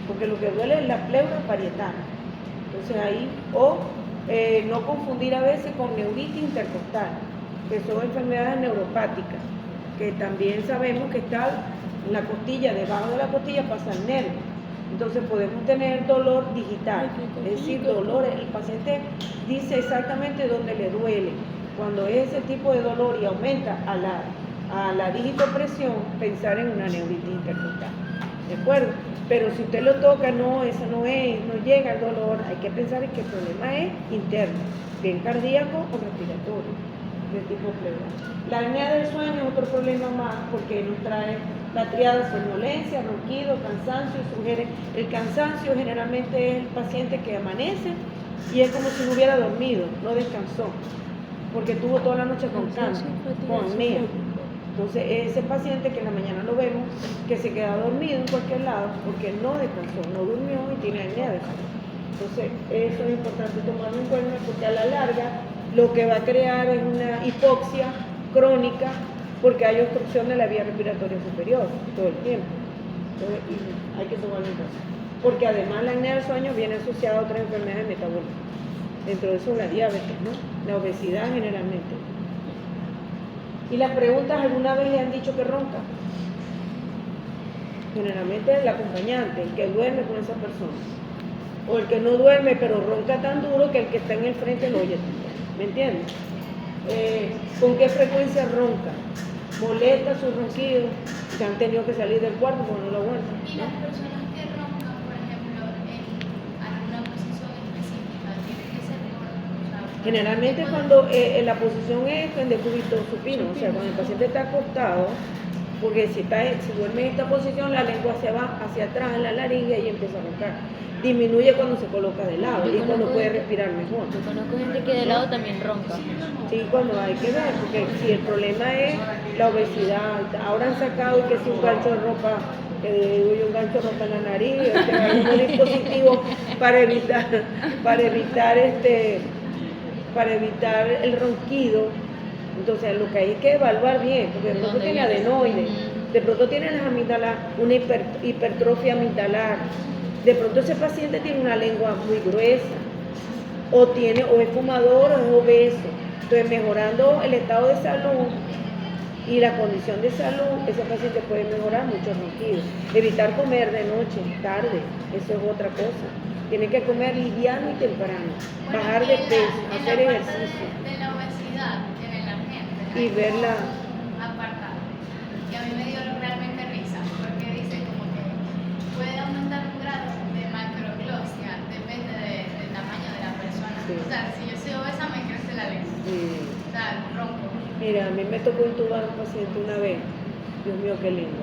porque lo que duele es la pleura parietal. Entonces ahí, no confundir a veces con neuritis intercostal, que son enfermedades neuropáticas, que también sabemos que está en la costilla, debajo de la costilla pasa el nervio. Entonces podemos tener dolor digital, es decir, dolor, el paciente dice exactamente dónde le duele. Cuando es ese tipo de dolor y aumenta a la digitopresión, pensar en una neuritis intercostal, ¿de acuerdo? Pero si usted lo toca, no, eso no llega el dolor, hay que pensar en que el problema es interno, bien cardíaco o respiratorio, de tipo pleural. La apnea del sueño es otro problema más, porque nos trae la triada somnolencia, ronquido, cansancio, sugiere. El cansancio generalmente es el paciente que amanece y es como si no hubiera dormido, no descansó, porque tuvo toda la noche con apnea. Entonces, ese paciente que en la mañana lo vemos, que se queda dormido en cualquier lado, porque no descansó, no durmió y tiene apnea de sueño. Entonces, eso es importante tomarlo en cuenta, porque a la larga lo que va a crear es una hipoxia crónica, porque hay obstrucción de la vía respiratoria superior todo el tiempo. Entonces, hay que tomarlo en cuenta. Porque además la apnea del sueño viene asociada a otras enfermedades metabólicas. Dentro de eso la diabetes, ¿no? La obesidad generalmente. Y las preguntas, ¿alguna vez le han dicho que ronca? Generalmente el acompañante, el que duerme con esa persona. O el que no duerme, pero ronca tan duro que el que está en el frente lo oye también. ¿Me entiendes? ¿Con qué frecuencia ronca? Molesta su ronquido, que han tenido que salir del cuarto porque no lo aguantan. Y las personas que roncan, por ejemplo, en alguna posición específica, tiene que ser Generalmente cuando la posición es en decúbito supino, o sea, cuando el paciente está acostado, porque si duerme en esta posición, la lengua se va hacia atrás en la laringe y empieza a roncar. Disminuye cuando se coloca de lado y es cuando puede respirar mejor. Yo conozco gente que de lado también ronca. Sí, cuando hay que ver, porque si el problema es la obesidad, ahora han sacado que si un gancho de ropa, que digo yo, un gancho de ropa en la nariz, un dispositivo para evitar el ronquido. Entonces lo que hay que evaluar bien, porque de pronto tiene adenoides, de pronto tiene las amígdalas, una hipertrofia amigdalar, de pronto ese paciente tiene una lengua muy gruesa, o es fumador o es obeso. Entonces, mejorando el estado de salud y la condición de salud, ese paciente puede mejorar mucho el ronquido. Evitar comer de noche, tarde, eso es otra cosa. Tiene que comer liviano y temprano, bajar de peso, hacer ejercicio. De la obesidad en el argente. Y verla apartada. Y a mí me dio realmente risa, porque dice como que puede aumentar un grado de macroglosia, depende del tamaño de la persona. Sí. O sea, si yo soy obesa me crece la lengua. O sea, ronco. Mira, a mí me tocó intubar a un paciente una vez. Dios mío, qué lindo.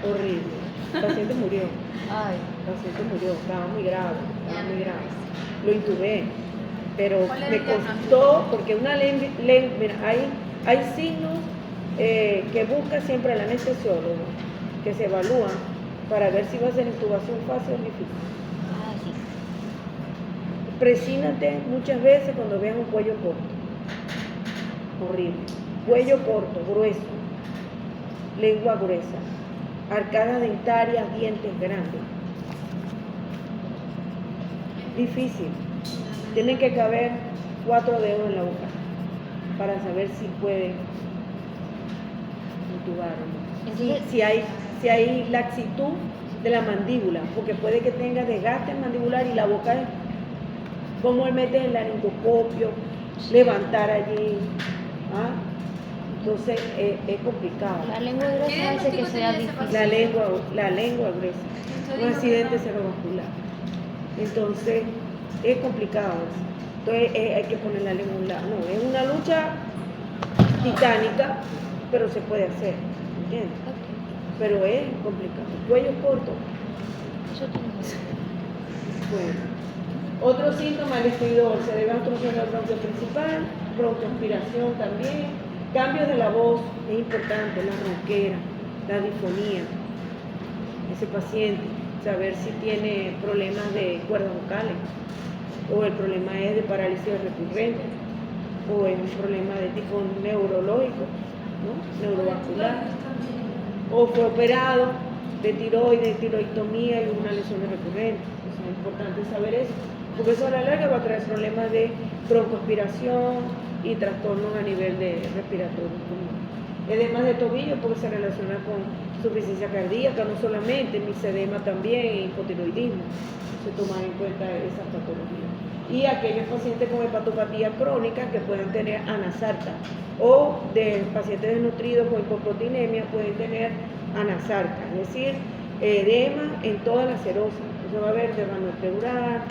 Horrible. El paciente murió. Ay. El paciente murió, estaba muy grave. Lo intubé, pero me costó, porque una mira, hay signos que busca siempre el anestesiólogo, que se evalúan para ver si va a ser intubación fácil o difícil. presínate muchas veces cuando veas un cuello corto. Horrible. Cuello corto, grueso. Lengua gruesa. Arcadas dentarias, dientes grandes. Difícil. Tienen que caber 4 dedos en la boca para saber si puede intubar o no. Entonces- Si hay laxitud de la mandíbula, porque puede que tenga desgaste mandibular y la boca es como él mete el laringoscopio, levantar allí. ¿Ah? Entonces es complicado. La lengua gruesa hace que sea difícil. La lengua gruesa. Un accidente cerebrovascular. Entonces es complicado eso. Entonces hay que poner la lengua a un lado. No, es una lucha titánica, pero se puede hacer, ¿entiendes? Ok, Pero es complicado. Cuello corto. yo tengo. Bueno. Otro síntoma, el estridor. Se debe a obstrucción del bronquio principal, broncoaspiración también. Cambios de la voz, es importante, la ronquera, la difonía. Ese paciente, saber si tiene problemas de cuerdas vocales, o el problema es de parálisis recurrente, o es un problema de tipo neurológico, ¿no? Neurovascular, o fue operado de tiroides, tiroidectomía y una lesión recurrente. Entonces, es importante saber eso, porque eso a la larga va a traer problemas de broncoaspiración y trastornos a nivel de respiratorio. Edemas de tobillo porque se relaciona con insuficiencia cardíaca, no solamente, mixedema también, hipotiroidismo. Se toman en cuenta esas patologías. Y aquellos pacientes con hepatopatía crónica que pueden tener anasarca, o de pacientes desnutridos con hipoproteinemia pueden tener anasarca, es decir, edema en toda la serosa. Eso va a haber derrame pleural,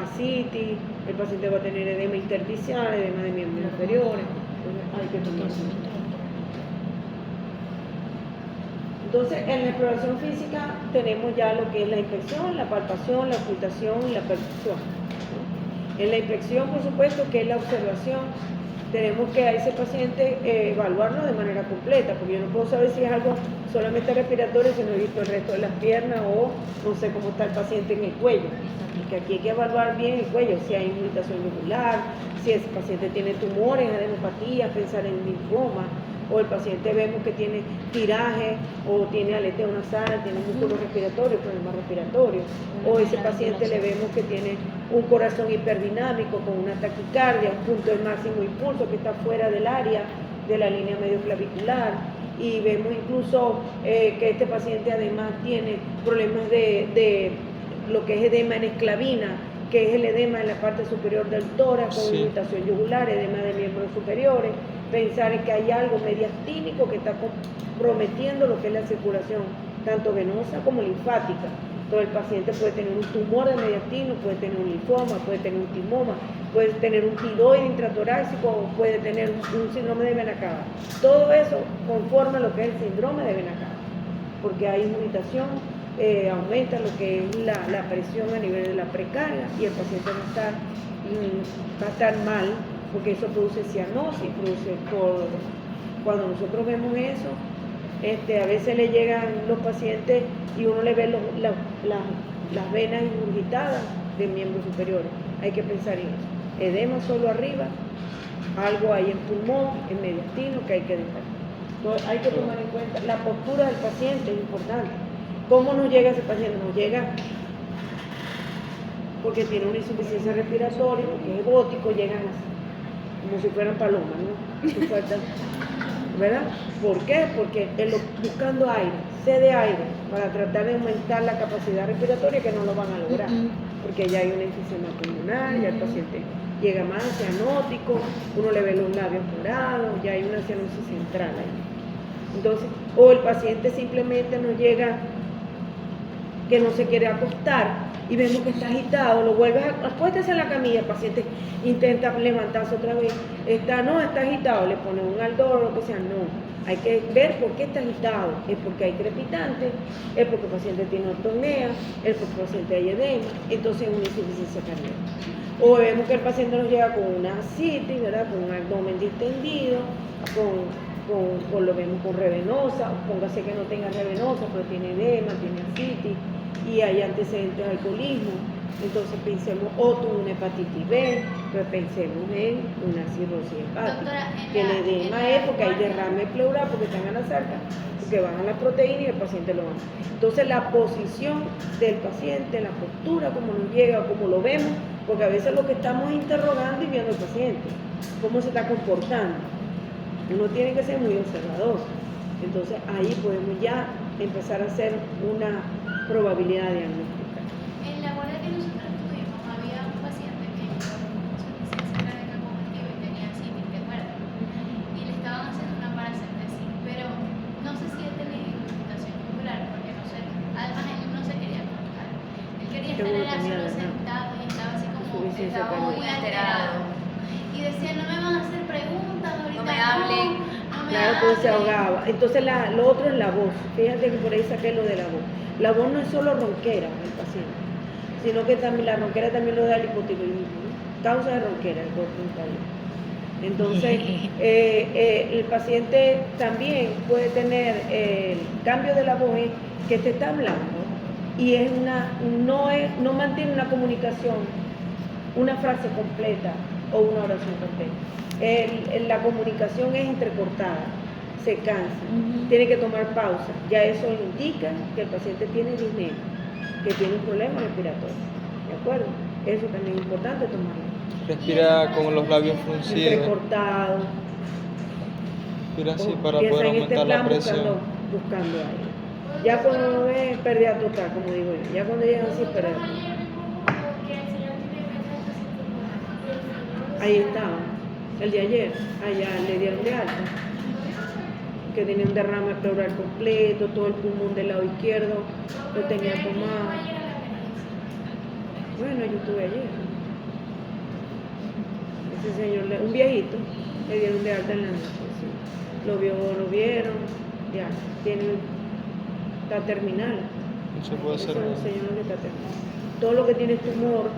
ascitis, el paciente va a tener edema intersticial, edema de miembros inferiores. Entonces hay que tomar eso. Entonces, en la exploración física tenemos ya lo que es la inspección, la palpación, la ocultación y la percusión, ¿no? En la inspección, por supuesto, que es la observación, tenemos que a ese paciente evaluarlo de manera completa, porque yo no puedo saber si es algo solamente respiratorio si no he visto el resto de las piernas o no sé cómo está el paciente en el cuello. Porque aquí hay que evaluar bien el cuello, si hay irritación yugular, si ese paciente tiene tumores, adenopatía, pensar en linfoma, o el paciente vemos que tiene tiraje o tiene aleteo nasal, tiene músculo respiratorio, problema respiratorio, o ese paciente le vemos que tiene un corazón hiperdinámico con una taquicardia, un punto de máximo impulso que está fuera del área de la línea medio clavicular, y vemos incluso que este paciente además tiene problemas de lo que es edema en esclavina, que es el edema en la parte superior del tórax con irritación yugular, edema de miembros superiores, pensar en que hay algo mediastínico que está comprometiendo lo que es la circulación, tanto venosa como linfática. Entonces el paciente puede tener un tumor de mediastino, puede tener un linfoma, puede tener un timoma, puede tener un tiroide intratorácico, o puede tener un síndrome de vena cava. Todo eso conforma lo que es el síndrome de vena cava, porque hay irritación, aumenta lo que es la presión a nivel de la precarga y el paciente va a estar mal, porque eso produce cianosis, cuando nosotros vemos eso, a veces le llegan los pacientes y uno le ve las venas ingurgitadas de miembros superiores. Hay que pensar en eso. Edema solo arriba, algo ahí en pulmón, en mediastino, que hay que dejar. Entonces, hay que tomar en cuenta la postura del paciente, es importante. ¿Cómo nos llega ese paciente? Nos llega porque tiene una insuficiencia respiratoria, que es gótico, llegan así, como si fueran palomas, ¿no? ¿Verdad? ¿Por qué? Porque buscando aire, sede aire, para tratar de aumentar la capacidad respiratoria, que no lo van a lograr, porque ya hay una enfisema pulmonar, ya el paciente llega más cianótico, uno le ve los labios morados, ya hay una cianosis central ahí. Entonces, o el paciente simplemente nos llega que no se quiere acostar y vemos que está agitado, lo vuelves a acuéstese en la camilla, el paciente intenta levantarse otra vez, está agitado, le ponen un Aldol o lo que sea, no, hay que ver por qué está agitado, es porque hay crepitante, es porque el paciente tiene ortopnea, es porque el paciente hay edema, entonces es una insuficiencia cardíaca. O vemos que el paciente nos llega con una ascitis, ¿verdad? Con un abdomen distendido, lo vemos con revenosa, póngase que no tenga revenosa, pero tiene edema, tiene ascitis y hay antecedentes de alcoholismo. Entonces pensemos, o tuvo una hepatitis B, pues pensemos en una cirrosis hepática. Doctora, Que el edema es porque hay derrame pleural, porque están en la cerca, porque bajan las proteínas y el paciente lo baja. Entonces la posición del paciente, la postura, como nos llega, como lo vemos, porque a veces lo que estamos interrogando y viendo al paciente, cómo se está comportando. Uno tiene que ser muy observador. Entonces ahí podemos ya empezar a hacer una probabilidad diagnóstica. En la guardia que nosotros tuvimos había un paciente que llegó con insuficiencia cardíaca congestiva y tenía síndrome de cuerda. Y le estaban haciendo una paracentesis, pero no sé si él tenía inhabilitación muscular, porque no sé, además él no se quería acostar. Él quería Qué estar bueno era tenía, solo ¿verdad? sentado y estaba así como Insuficiencia estaba muy cardíaca. alterado. Y decía, no me van a hacer preguntas ahorita. No me hablen. No me Claro, pues se hablen". ahogaba. Entonces lo otro es la voz. Fíjate que por ahí saqué lo de la voz. La voz no es solo ronquera del paciente, sino que también la ronquera también lo da el hipotiroidismo, ¿no? Causa de ronquera, el cuerpo bronquial. Entonces, el paciente también puede tener el cambio de la voz que te está hablando y no mantiene una comunicación, una frase completa o una oración completa. La comunicación es entrecortada, se cansa, tiene que tomar pausa. Ya eso indica que el paciente tiene disnea, que tiene un problema respiratorio. ¿De acuerdo? Eso también es importante tomarlo. Respira con los labios fruncidos. Entrecortado. Respira así O para piensa poder en este aumentar la plan presión. buscando aire. Ya cuando lo ves, pérdida total, como digo yo. Ya cuando llegan así, pérdida total. Ahí estaba, el de ayer, allá le dieron de alta, que tenía un derrame pleural completo, todo el pulmón del lado izquierdo lo tenía tomado. Bueno, yo estuve ayer. Ese señor, un viejito, le dieron de alta en la noche. Sí. Lo vieron, ya, está terminal. No se puede Ese hacer es un nada. señor que está terminal. Todo lo que tiene tumor,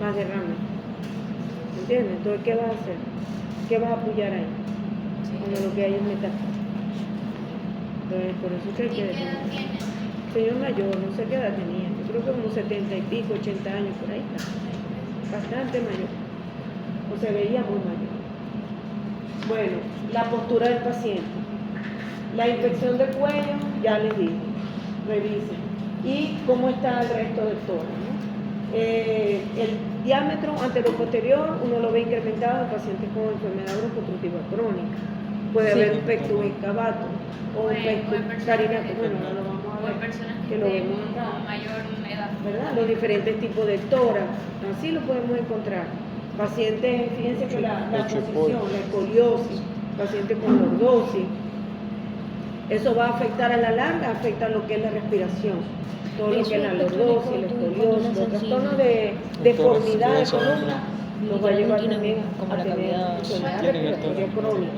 más derrame. ¿Entiendes? Entonces, ¿qué vas a hacer? ¿Qué vas a apoyar ahí? Cuando lo que hay es metástasis. Entonces, por eso es que hay ¿Y que qué edad detener. tiene? Señor mayor, no sé qué edad tenía. Yo creo que unos 70 y pico, 80 años, por ahí está. Bastante mayor. O se veía muy mayor. Bueno, la postura del paciente. La infección del cuello, ya les dije. Revisen. Y cómo está el resto del tórax, ¿no? El diámetro anteroposterior uno lo ve incrementado en pacientes con enfermedad broncoobstructiva crónica. Puede haber un pectus excavatum o un pectus carinatum. Bueno, ahora lo vamos a O en ver, personas que que lo estén vemos acá, con mayor edad. ¿verdad? Los diferentes tipos de tórax, así lo podemos encontrar. Pacientes, fíjense que la posición, la escoliosis, pacientes con lordosis, eso va a afectar a la larga, afecta lo que es la respiración. Todo lo que es la lordosis, la escoliosis, los trastornos de deformidad de columna, nos va a llevar también a tener enfermedad respiratoria crónica.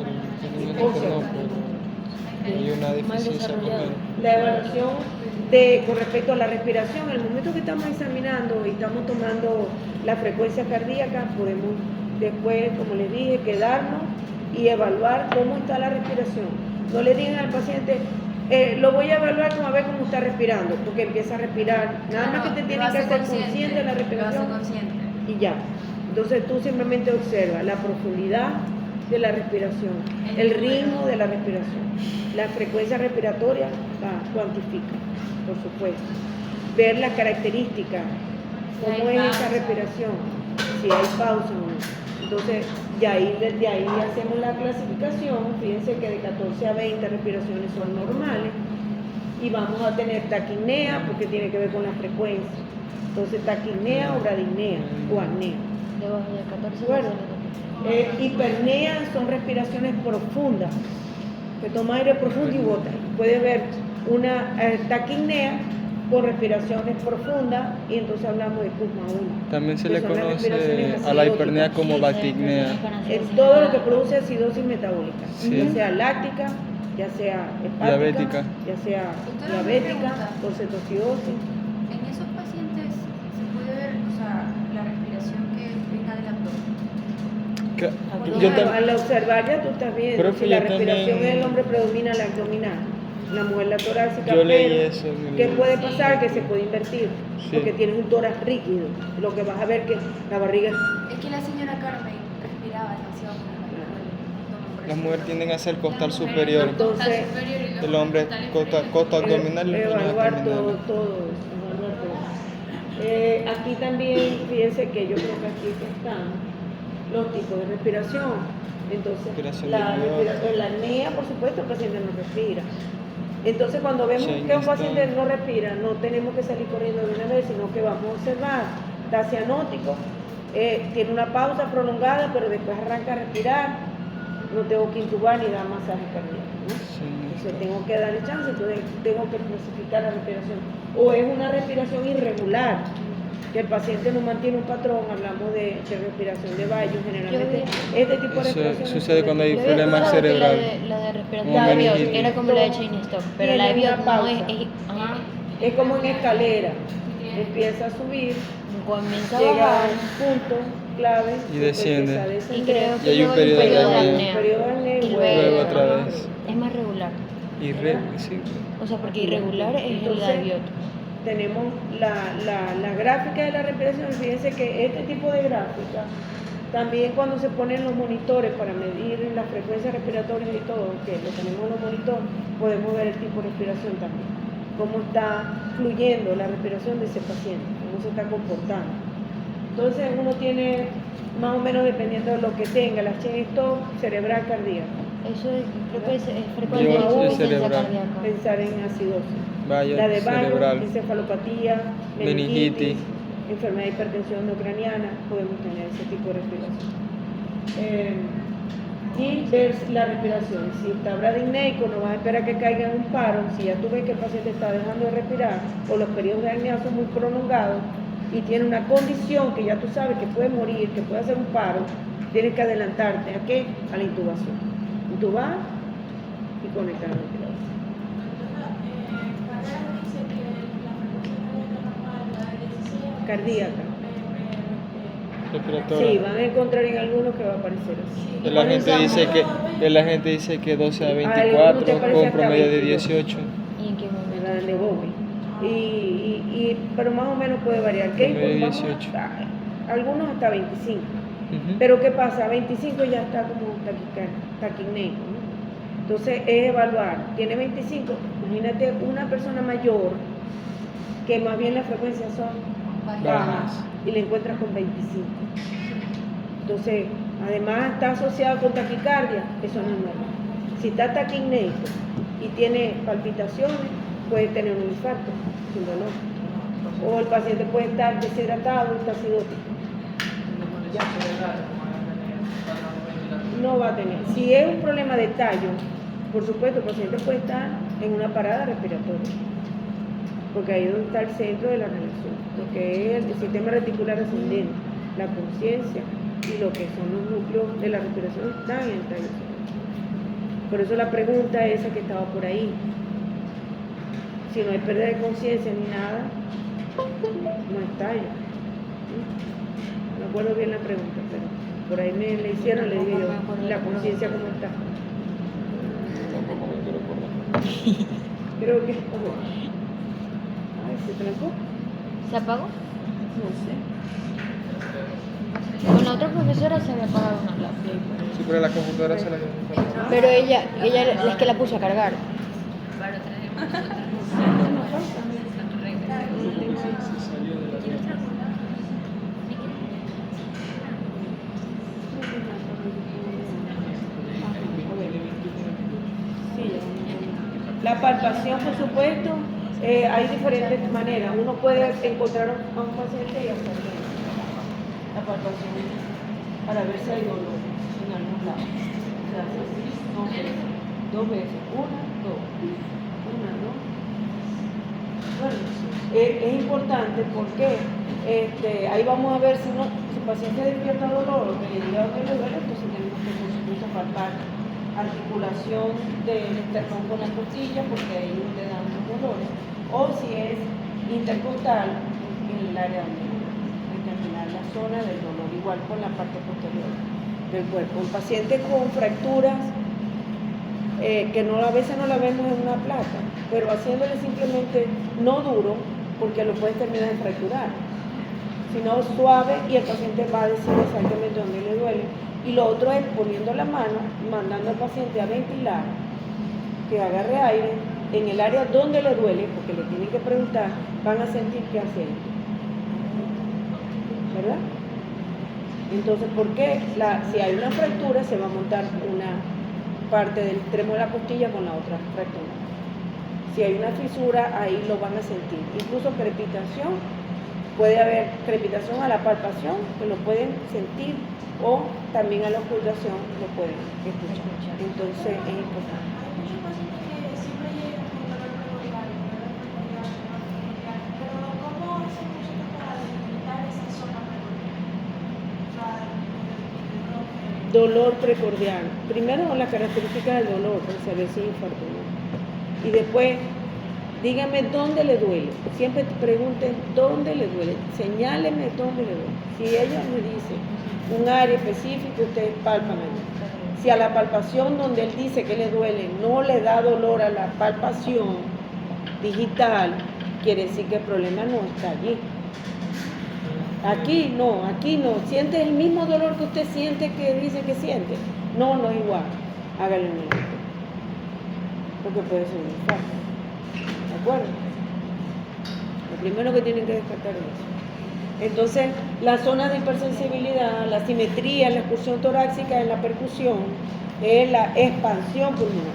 Hay una deficiencia con él. La evaluación con respecto a la respiración, en el momento que estamos examinando y estamos tomando la frecuencia cardíaca, podemos después, como les dije, quedarnos y evaluar cómo está la respiración. No le digan al paciente, lo voy a evaluar como a ver cómo está respirando, porque empieza a respirar. Nada más que te tiene que hacer consciente de la respiración y ya. Entonces tú simplemente observa la profundidad de la respiración, el ritmo de la respiración, la frecuencia respiratoria la cuantifica, por supuesto. Ver la característica, cómo es esa respiración, si hay pausa o no. Entonces, desde ahí hacemos la clasificación. Fíjense que de 14 a 20 respiraciones son normales y vamos a tener taquipnea porque tiene que ver con la frecuencia. Entonces, taquipnea o bradipnea o apnea. Debajo de 14 Bueno, hipernea son respiraciones profundas, que toma aire profundo y bota. Puede haber una taquipnea con respiraciones profundas y entonces hablamos de pulmón 1. También se que le son las conoce respiraciones a la acidóticas. hipernea como baticnea. Es todo lo que produce acidosis metabólica, Sí. ya sea láctica, ya sea hepática, Diabética. ya sea Doctora, diabética una pregunta. o cetoacidosis. En esos pacientes se puede ver, o sea, la respiración que venga del abdomen. Yo Claro, también. al observar ya tú estás viendo Profe, si la yo respiración también- del hombre predomina la abdominal. la muela torácica, Yo leí pero eso en el ¿qué libro. puede pasar? Que se puede invertir, Sí. porque tienes un tórax rígido, lo que vas a ver que la barriga Es que la señora Carmen respiraba demasiado con el Las mujeres tienden a ser costal Las mujeres superior. más costal Entonces, superior y los El hombre costales costa inferiores. abdominal y los niños evaluar todo abdominales. eso, evaluar todo. Aquí también, fíjense que yo creo que aquí están los tipos de respiración. Entonces, Respiración la nerviosa. apnea, por supuesto, el paciente no respira. Entonces, cuando vemos Chain que un paciente stone. no respira, no tenemos que salir corriendo de una vez, sino que vamos a observar, está cianótico, tiene una pausa prolongada, pero después arranca a respirar, no tengo que intubar ni dar masaje cardíaco, ¿no? Sí. Entonces tengo que darle chance, entonces tengo que clasificar la respiración. O es una respiración irregular, que el paciente no mantiene un patrón, hablamos de respiración de Bayes, generalmente este tipo de Eso respiración sucede cuando hay Yo había problema escuchado que cerebral. la de respiración Como de Biot meningitis. era como la de Chain Stop, pero la de Tiene una Biot no es, pausa. ajá, es como en escalera, empieza a subir, comienza a llega a bajar un punto clave Y desciende. empieza a y descender. creo Y que hay un luego hay periodo de de apnea. apnea. Periodo de apnea Y luego otra ajá. vez. Es más regular. Sí. O sea, porque irregular es la de Entonces, Biot. tenemos la gráfica de la respiración. Fíjense que este tipo de gráfica, también cuando se ponen los monitores para medir las frecuencias respiratorias y todo, que lo tenemos en los monitores, podemos ver el tipo de respiración también, cómo está fluyendo la respiración de ese paciente, cómo se está comportando. Entonces uno tiene, más o menos dependiendo de lo que tenga, la chain stop cerebral cardíaca, Eso es, creo que es frecuente Biot de es insuficiencia cerebral. cardíaca. pensar en acidosis. Vaya, La de Bayes, cerebral. encefalopatía, Meningitis. meningitis, enfermedad de hipertensión neurocraniana, podemos tener ese tipo de respiración. Y ver la respiración. Si está bradicneico, no vas a esperar que caiga en un paro. Si ya tú ves que el paciente está dejando de respirar o los periodos de apnea son muy prolongados y tiene una condición que ya tú sabes que puede morir, que puede hacer un paro, tienes que adelantarte. ¿A qué? A la intubación. Intubar y conectar al ventilador. Cardíaca. Respiratoria. Sí, van a encontrar en algunos que va a aparecer así. La gente dice que 12 a algunos te 24 aparece con hasta promedio de 22. 18. ¿Y en qué momento? La de Bowie. Pero más o menos puede variar. ¿Qué? Promedio Vamos 18. algunos hasta 25. Ujú. Pero ¿qué pasa? 25 ya está como taquicneico, ¿no? Entonces es evaluar. Tiene 25. Imagínate una persona mayor que más bien las frecuencias son bajas y le encuentras con 25. Entonces, además está asociado con taquicardia, eso no es normal. Si está taquicneico y tiene palpitaciones, puede tener un infarto sin dolor. O el paciente puede estar deshidratado y está acidótico. No va a tener. Si es un problema de tallo, por supuesto, el paciente puede estar en una parada respiratoria, porque ahí es donde está el centro de la relación, lo que es el sistema reticular ascendente, la conciencia y lo que son los núcleos de la respiración están en el tallo. Por eso la pregunta esa que estaba por ahí, si no hay pérdida de conciencia ni nada, no es tallo. No me acuerdo bien la pregunta, pero por ahí me le hicieron, le dije yo, la conciencia cómo está. Tampoco me quiero acordar. Creo que... Ay, ¿se trancó? ¿Se apagó? No sé. Con la otra profesora se había apagado una lámpara. Sí, pero la computadora se la Pero ella es que la puso a cargar. Para traer nosotros. La palpación, por supuesto, hay diferentes maneras. Uno puede encontrar a un paciente y hacerle la palpación para ver si hay dolor en algún lado. O sea, dos veces. Una, dos. Una, dos. Bueno, es importante porque ahí vamos a ver si el paciente despierta dolor o que le diga que le duele, entonces tenemos que por supuesto palpar articulación del esternón con la costilla, porque ahí es donde dan los dolores, o si es intercostal en el área donde determinar la zona del dolor, igual con la parte posterior del cuerpo. Un paciente con fracturas que no, a veces no la vemos en una placa, pero haciéndole simplemente no duro, porque lo puedes terminar de fracturar, sino suave, y el paciente va a decir exactamente dónde le duele. Y lo otro es poniendo la mano, mandando al paciente a ventilar, que agarre aire en el área donde le duele, porque le tienen que preguntar, van a sentir qué hace él. ¿Verdad? Entonces, ¿por qué? Si hay una fractura, se va a montar una parte del extremo de la costilla con la otra fractura. Si hay una fisura, ahí lo van a sentir. Incluso crepitación, puede haber crepitación a la palpación, que lo pueden sentir, o también a la ocultación lo pueden escuchar. Entonces, es importante. Hay muchos pacientes que siempre llegan con dolor precordial, pero ¿cómo hacen nosotros para delimitar esa zona precordial? O sea, Dolor precordial. Primero, la característica del dolor, para saber si es infarto o no. Y después, dígame dónde le duele. Siempre te pregunten dónde le duele. Señáleme dónde le duele. Si ella me dice un área específica, ustedes palpan allí. Si a la palpación donde él dice que le duele no le da dolor a la palpación digital, quiere decir que el problema no está allí. Aquí no. ¿Siente el mismo dolor que usted siente que dice que siente? No, no es igual. Hágale un momento. Porque puede ser un infarto. ¿De acuerdo? Lo primero que tienen que descartar es eso. Entonces, las zonas de hipersensibilidad, la simetría, la excursión torácica en la percusión, es la expansión pulmonar.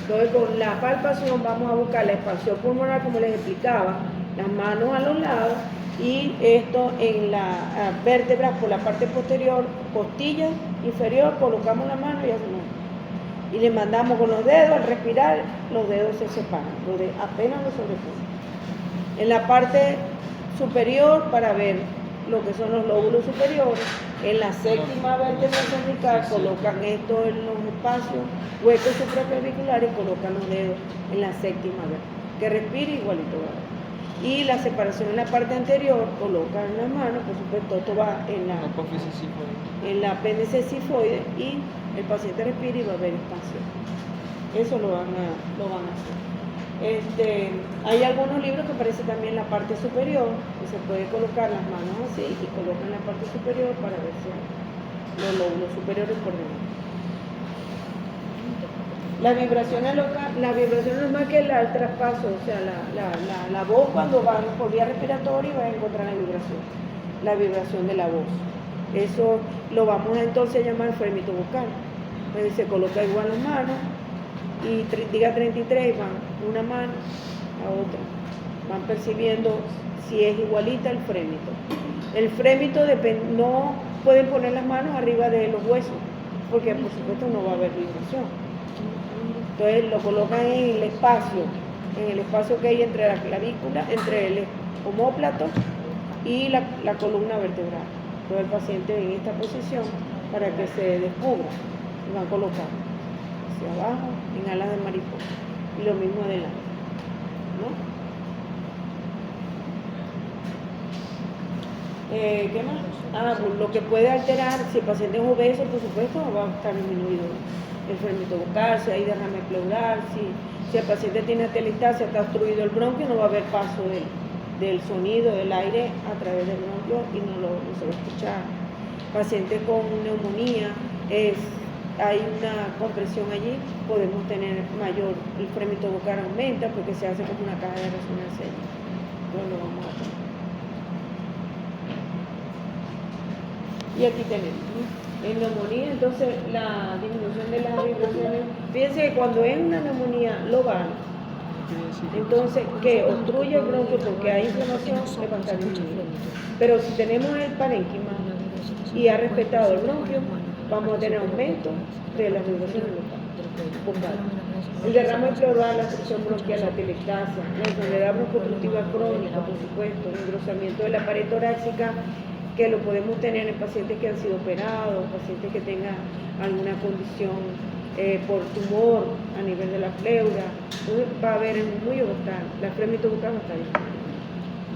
Entonces, con la palpación vamos a buscar la expansión pulmonar, como les explicaba, las manos a los lados, y esto en la vértebra por la parte posterior, costilla inferior, colocamos la mano y hacemos. Y le mandamos con los dedos, al respirar, los dedos se separan, apenas lo sobreponen. En la parte superior, para ver lo que son los lóbulos superiores, en la séptima vértebra cervical colocan esto en los espacios huecos supraclaviculares y colocan los dedos en la séptima vértebra, que respire igualito. Y la separación en la parte anterior, colocan las manos, por supuesto, esto va en la apéndice cifoide, y el paciente respira y va a haber espacio. Eso lo van a hacer. Hay algunos libros que aparece también la parte superior, que se puede colocar las manos así y colocan la parte superior para ver si los lóbulos superiores por dentro. La vibración es más que el traspaso, o sea, la voz cuando va por vía respiratoria va a encontrar la vibración de la voz. Eso lo vamos entonces a llamar frémito vocal. Entonces se coloca igual las manos y diga 33, van una mano a otra. Van percibiendo si es igualita el frémito. El frémito no pueden poner las manos arriba de los huesos, porque por supuesto no va a haber vibración. Entonces lo colocan en el espacio que hay entre la clavícula, entre el omóplato y la columna vertebral. Todo el paciente en esta posición para que se descubra. Y van a colocar hacia abajo en alas de mariposa. Y lo mismo adelante. ¿No? ¿Qué más? Lo que puede alterar, si el paciente es obeso, por supuesto, va a estar disminuido el frémito vocal, si hay derrame pleural, si el paciente tiene atelectasia, está obstruido el bronquio, no va a haber paso del sonido, del aire a través del bronquio y no se va a escuchar. Paciente con neumonía, hay una compresión allí, podemos tener mayor, el frémito vocal aumenta porque se hace como una caja de resonancia allí. Entonces lo vamos a hacer. Y aquí tenemos, ¿no? En neumonía, entonces la disminución de las vibraciones, fíjense que cuando es una neumonía local, entonces que obstruye el bronquio porque hay inflamación, le va a estar disminuyendo. Pero si tenemos el parénquima y ha respetado el bronquio, vamos a tener aumento de las vibraciones vocales. El derrame pleural, la obstrucción bronquial, la atelectasia, la enfermedad broncoobstructiva crónica, por supuesto, el engrosamiento de la pared torácica, que lo podemos tener en pacientes que han sido operados, pacientes que tengan alguna condición por tumor a nivel de la pleura. Entonces va a haber en muy vocal, la frémito vocal va a estar ahí.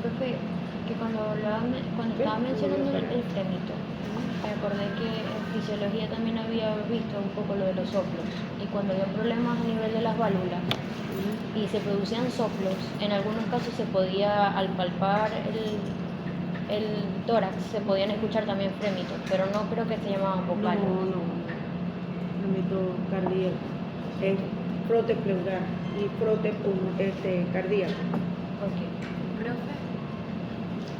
Profe, Que cuando estaba mencionando el fremito, me acordé que en fisiología también había visto un poco lo de los soplos. Y cuando había problemas a nivel de las válvulas y se producían soplos, en algunos casos se podía, al palpar el tórax, se podían escuchar también fremitos, pero no creo que se llamaban vocales. No. Fremito cardíaco. Es frote pleural y frote cardíaco. Ok. Profe,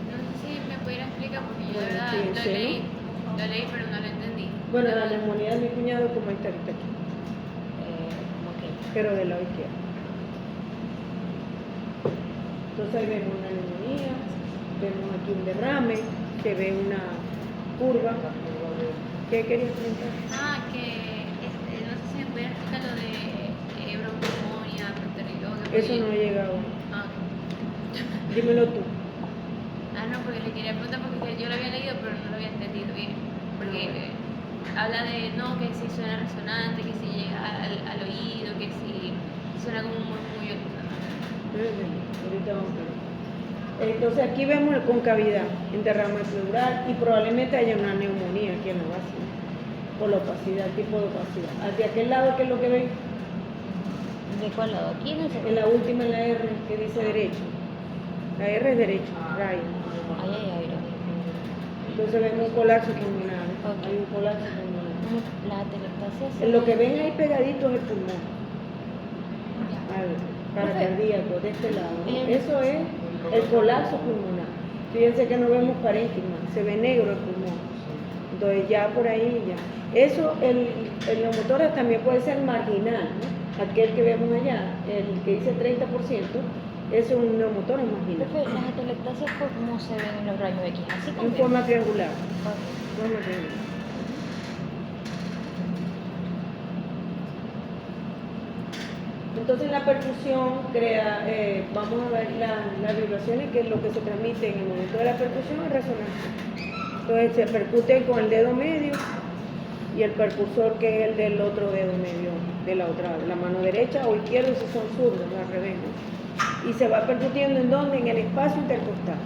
no sé si me pudiera explicar porque yo de verdad Sí, lo sí, leí pero no lo entendí. Bueno, la neumonía de mi cuñado como está ahorita aquí, Ok. pero del lado izquierdo. Entonces ahí vemos una neumonía, vemos aquí un derrame, se ve una curva. ¿Qué querías preguntar? Que no sé si me pudiera explicar lo de broncomonia, pterigiosis. Eso no ha llegado. Ah, Dímelo tú. no, porque le quería preguntar porque yo lo había leído pero no lo había entendido bien. Porque habla de, no, que si suena resonante, que si llega al oído, que si suena como un murmullo. Ahorita vamos a ver. Entonces aquí vemos el concavidad en derrame pleural y probablemente haya una neumonía aquí en la base, por la opacidad, tipo de opacidad. Hacia aquel lado, ¿qué es lo que ven? ¿De cuál lado? Aquí en el En la última, en la R, que dice derecho. La R es derecho, right. Ahí hay aire. Entonces vemos un colapso pulmonar. Ok. Hay un colapso pulmonar. La atelectasia. En lo que ven ahí pegadito es el pulmón. Para Profe, cardíaco, de este lado. ¿no? bien. Eso es el colapso pulmonar. Fíjense que no vemos parénquima, se ve negro el pulmón. Entonces ya por ahí ya. Eso, el neumotórax también puede ser marginal, ¿no? Aquel que vemos allá, el que dice 30%, eso es un neumotórax marginal. Profe, las atelectasias, ¿cómo se ven en los rayos X? Así En también. forma triangular. Ok. Forma triangular. Entonces la percusión crea, vamos a ver las vibraciones, que es lo que se transmite en el momento de la percusión es resonancia. Entonces se percute con el dedo medio y el percursor que es el del otro dedo medio de la otra, la mano derecha o izquierda si son zurdos, al revés, ¿no? Y se va percutiendo en donde, en el espacio intercostal,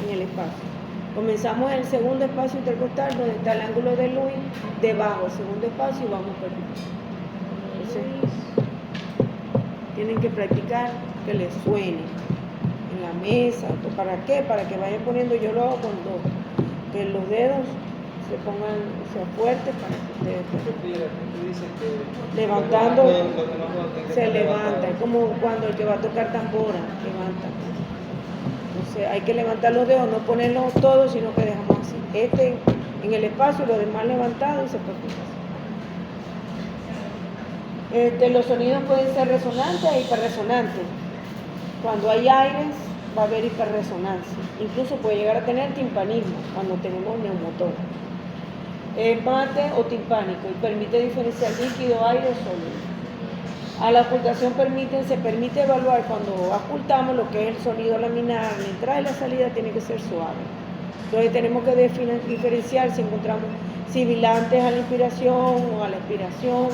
en el espacio. Comenzamos en el segundo espacio intercostal donde está el ángulo de Lewis, debajo, segundo espacio y vamos percutiendo. Entonces, tienen que practicar que les suene en la mesa. ¿Para qué? Para que vayan poniendo, yo lo hago con dos, que los dedos se pongan, sean fuertes para que ustedes levantando, se levanta, es como cuando el que va a tocar tambora, levanta. Entonces hay que levantar los dedos, no ponerlos todos, sino que dejamos así. Este en el espacio, los demás levantados y se percutan. Los sonidos pueden ser resonantes e hiperresonantes. Cuando hay aires va a haber hiperresonancia. Incluso puede llegar a tener timpanismo cuando tenemos neumotórax. Mate o timpánico y permite diferenciar líquido, aire o sólido. A la ocultación se permite evaluar cuando ocultamos lo que es el sonido laminar, la entrada y la salida tiene que ser suave. Entonces tenemos que diferenciar si encontramos sibilantes a la inspiración o a la expiración,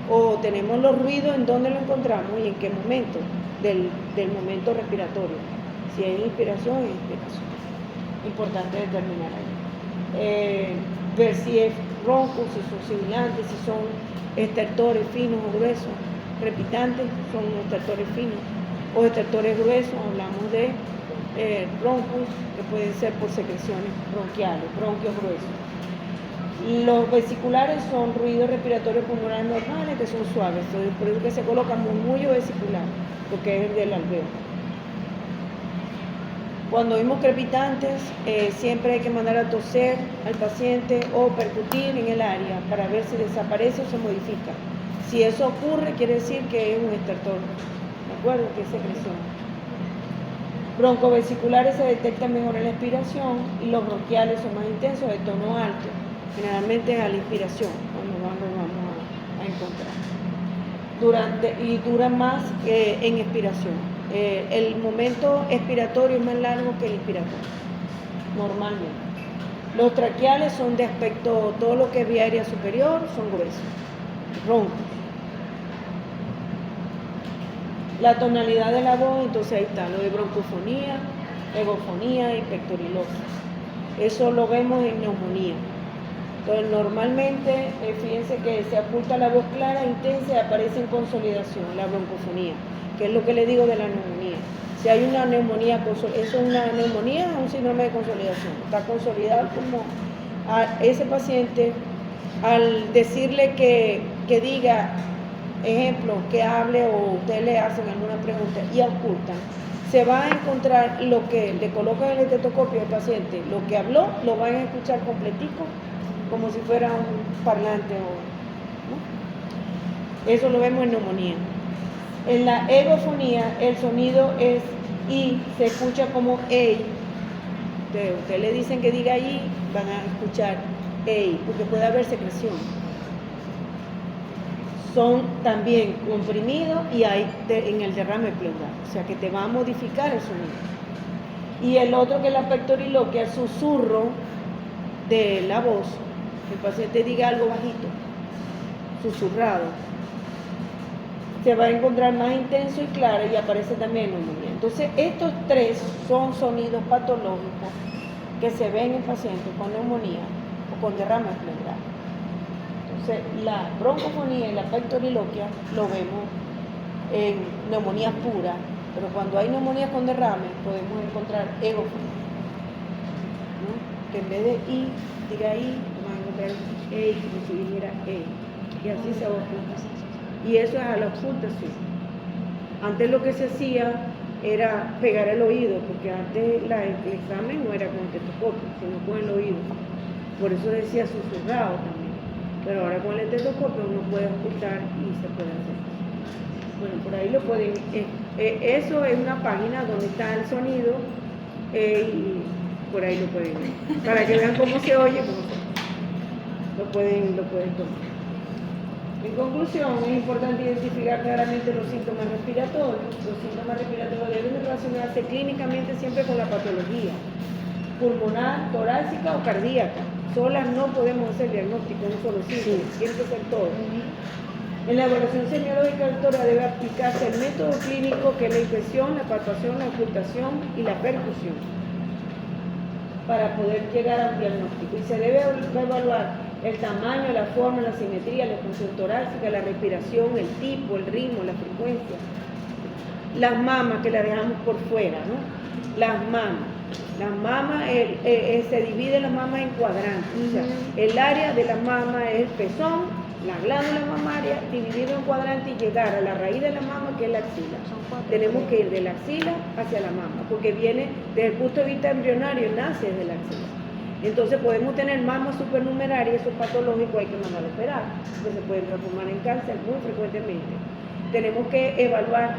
o tenemos los ruidos en dónde lo encontramos y en qué momento del momento respiratorio. Si hay inspiración, es expiración. Importante determinar ahí. Ver si es ronco, si son sibilantes, si son estertores finos o gruesos. Crepitantes son estertores finos o estertores gruesos. Hablamos de roncos que pueden ser por secreciones bronquiales, bronquios gruesos. Los vesiculares son ruidos respiratorios pulmonares normales que son suaves, por eso que se coloca murmullo vesicular, porque es el del alveolo. Cuando oímos crepitantes, siempre hay que mandar a toser al paciente o percutir en el área para ver si desaparece o se modifica. Si eso ocurre, quiere decir que es un estertor, ¿de acuerdo? Que es secreción. Broncovesiculares se detectan mejor en la expiración y los bronquiales son más intensos, de tono alto. Generalmente es a la inspiración, cuando lo vamos a encontrar. Y duran más en expiración. El momento expiratorio es más largo que el inspiratorio, normalmente. Los traqueales son de aspecto, todo lo que es vía aérea superior, son gruesos, roncos. La tonalidad de la voz, entonces ahí está, lo de broncofonía, egofonía y pectoriloquia. Eso lo vemos en neumonía. Entonces, normalmente, fíjense que se oculta la voz clara, intensa y aparece en consolidación, la broncofonía, que es lo que le digo de la neumonía. Si hay una neumonía, eso es una neumonía o un síndrome de consolidación. Está consolidado como a ese paciente, al decirle que diga, ejemplo, que hable o ustedes le hacen alguna pregunta y ocultan, se va a encontrar lo que le colocan en el estetoscopio al paciente, lo que habló, lo van a escuchar completico, como si fuera un parlante. ¿No? Eso lo vemos en neumonía. En la egofonía, el sonido es I, se escucha como EI. Ustedes le dicen que diga I, van a escuchar EI, porque puede haber secreción. Son también comprimidos y hay en el derrame pleural, o sea que te va a modificar el sonido. Y el otro que es la pectoriloquia, el susurro de la voz, el paciente diga algo bajito, susurrado, se va a encontrar más intenso y claro y aparece también en neumonía. Entonces estos tres son sonidos patológicos que se ven en pacientes con neumonía o con derrame pleural. Entonces, la broncofonía y la pectoriloquia lo vemos en neumonías puras, pero cuando hay neumonías con derrame podemos encontrar egofonía, ¿no? Que en vez de I, diga I, vamos a encontrar EI, como si dijera EI, y así se oculta. Y eso es a la ocultación. Antes lo que se hacía era pegar el oído, porque antes el examen no era con el estetoscopio, sino con el oído. Por eso decía susurrado también. Pero ahora con el estetoscopio uno puede ocultar y se puede hacer. Bueno, por ahí lo pueden... eso es una página donde está el sonido y por ahí lo pueden ver. Para que vean cómo se oye, lo pueden tomar. En conclusión, es importante identificar claramente los síntomas respiratorios. Los síntomas respiratorios deben relacionarse clínicamente siempre con la patología pulmonar, torácica o cardíaca. Solas no podemos hacer diagnóstico en un solo síntoma, tiene que ser todo. En la evaluación semiológica doctora debe aplicarse el método clínico que es la impresión, la palpación, la ocultación y la percusión para poder llegar a un diagnóstico. Y se debe evaluar el tamaño, la forma, la simetría, la función torácica, la respiración, el tipo, el ritmo, la frecuencia. Las mamas que las dejamos por fuera, ¿no? Las mamas se divide las mamas en cuadrantes. O sea, el área de las mamas es el pezón, la glándula mamaria, dividido en cuadrantes y llegar a la raíz de la mama, que es la axila. Tenemos que ir de la axila hacia la mama, porque viene desde el punto de vista embrionario, nace desde la axila. Entonces podemos tener mamas supernumerarias, eso es patológico, hay que mandarlo a operar, porque se pueden transformar en cáncer muy frecuentemente. Tenemos que evaluar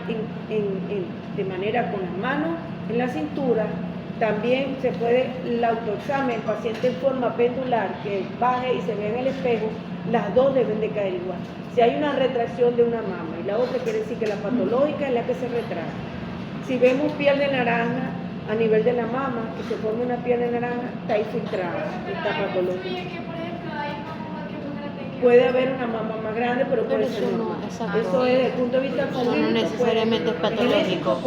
de manera con las manos en la cintura. También se puede el autoexamen, el paciente en forma pendular, que baje y se ve en el espejo, las dos deben de caer igual. Si hay una retracción de una mama y la otra, quiere decir que la patológica es la que se retrae. Si vemos piel de naranja a nivel de la mama, que se forma una piel de naranja, está infiltrada, está patológica. Puede haber una mama más grande, pero puede ser normal. Eso es desde el punto de vista clínico, no necesariamente es patológico.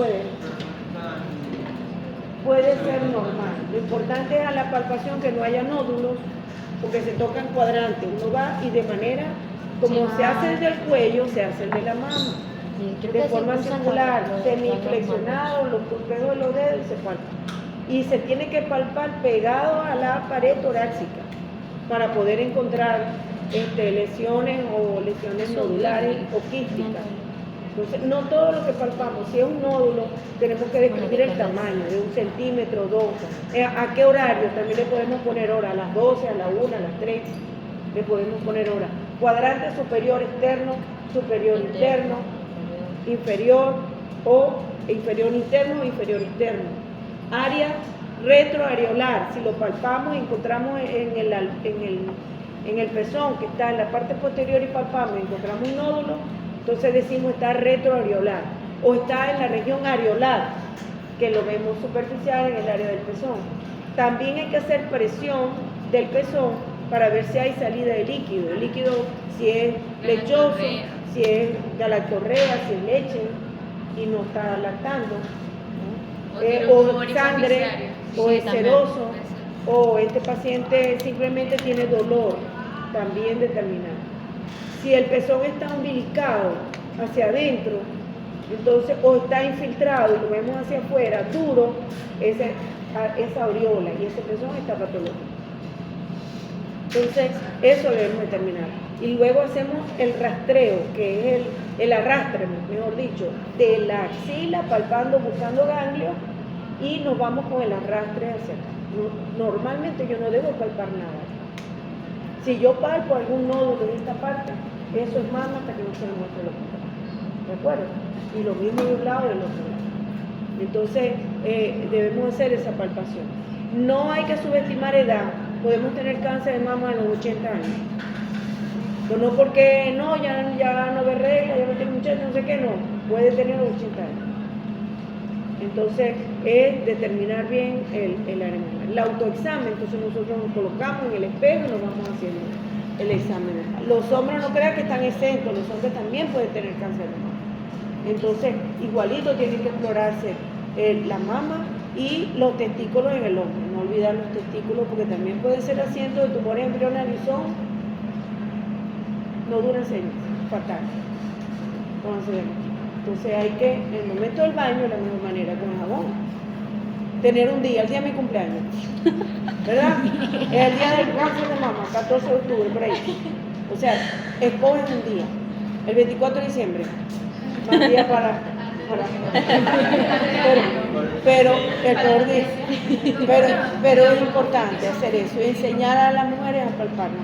Puede ser normal. Lo importante es a la palpación que no haya nódulos, porque se tocan cuadrantes. Uno va y de manera, como se hace desde el cuello, se hace el de la mama. De forma circular, semiflexionado, los pulpejos de los dedos y se palpa. Y se tiene que palpar pegado a la pared torácica para poder encontrar lesiones o lesiones nodulares o quísticas. Entonces, no todo lo que palpamos, si es un nódulo, tenemos que describir el tamaño, de 1 centímetro, 2. ¿A qué horario? También le podemos poner hora, a las 12, a la 1, a las 3, le podemos poner hora. Cuadrante superior externo, superior interno, inferior o inferior interno o inferior externo. Área retroareolar, si lo palpamos, encontramos en el pezón que está en la parte posterior y palpamos, encontramos un nódulo, entonces decimos está retroareolar, o está en la región areolar, que lo vemos superficial en el área del pezón. También hay que hacer presión del pezón para ver si hay salida de líquido. El líquido, si es lechoso, si es galactorrea, si es leche y no está lactando, ¿no? tiene un o tumor sangre, hipoficiario. o Sí, es también. seroso, o este paciente simplemente tiene dolor, también determinado. Si el pezón está umbilicado hacia adentro, entonces, o está infiltrado y lo vemos hacia afuera, duro, esa aureola y ese pezón está patológico. Entonces, eso debemos determinar. Y luego hacemos el rastreo, que es el arrastre, mejor dicho, de la axila, palpando, buscando ganglios, y nos vamos con el arrastre hacia acá. Normalmente yo no debo palpar nada. Si yo palpo algún nódulo en esta parte, eso es mama hasta que no se demuestre lo contrario. ¿De acuerdo? Y lo mismo de un lado y del otro lado. Entonces, debemos hacer esa palpación. No hay que subestimar edad. Podemos tener cáncer de mama a los 80 años. Pero no porque no, ya no ve regla, ya no tiene muchachos, no sé qué, no. Puede tener a los 80 años. Entonces, es determinar bien el área malar. El autoexamen, entonces nosotros nos colocamos en el espejo y nos vamos haciendo el examen. Los hombres no crean que están exentos, los hombres también pueden tener cáncer de mama. Entonces, igualito tiene que explorarse la mama y los testículos en el hombre. No olvidar los testículos porque también pueden ser asientos de tumores embrionarios y no duran 6 meses, fatal. Entonces hay que, en el momento del baño, de la mejor manera, con el jabón, tener un día, el día de mi cumpleaños, ¿verdad? Es el día del cáncer de mama, 14 de octubre, por ahí. O sea, escogen un día, el 24 de diciembre, más día para pero el peor día, pero es importante hacer eso, enseñar a las mujeres a palparnos,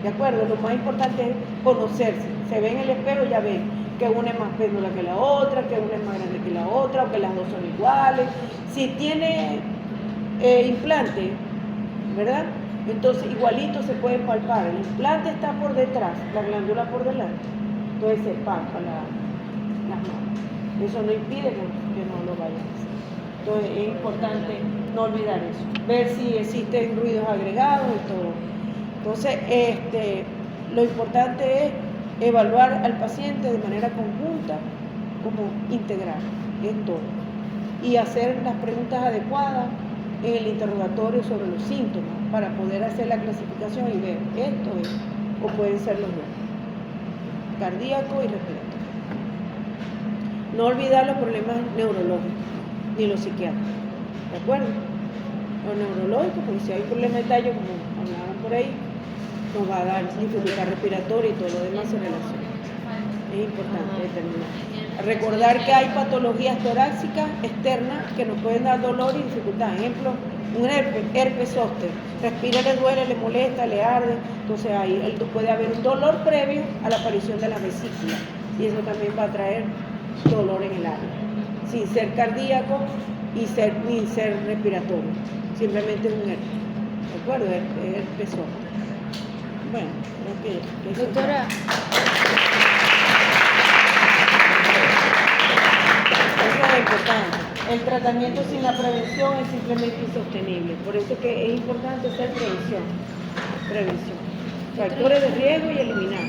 ¿de acuerdo? Lo más importante es conocerse, se ve en el espejo, ya ven que una es más péndula que la otra, que una es más grande que la otra, o que las dos son iguales. Si tiene implante, ¿verdad? Entonces igualito se puede palpar, el implante está por detrás, la glándula por delante, entonces se palpa las manos. Eso no impide que no lo vayan a hacer. Entonces es importante no olvidar eso, ver si existen ruidos agregados y todo. Entonces, lo importante es evaluar al paciente de manera conjunta, como integral, en todo. Y hacer las preguntas adecuadas en el interrogatorio sobre los síntomas para poder hacer la clasificación y ver esto es, o pueden ser los dos, cardíaco y respiratorio. No olvidar los problemas neurológicos, ni los psiquiátricos, ¿de acuerdo? Los neurológicos, porque si hay un problema de tallo, como hablaban por ahí, nos va a dar dificultad respiratoria y todo lo demás se relaciona. Es importante determinar. Recordar que hay patologías torácicas externas que nos pueden dar dolor y dificultad. Ejemplo, un herpes zóster. Respira, le duele, le molesta, le arde. Entonces ahí puede haber un dolor previo a la aparición de la vesícula. Y eso también va a traer dolor en el área. Sin ser cardíaco y ni ser respiratorio. Simplemente es un herpes. ¿De acuerdo? Herpes zóster. Bueno, creo que Doctora, eso es importante. El tratamiento sin la prevención es simplemente insostenible. Por eso que es importante hacer prevención. Factores de riesgo y eliminar.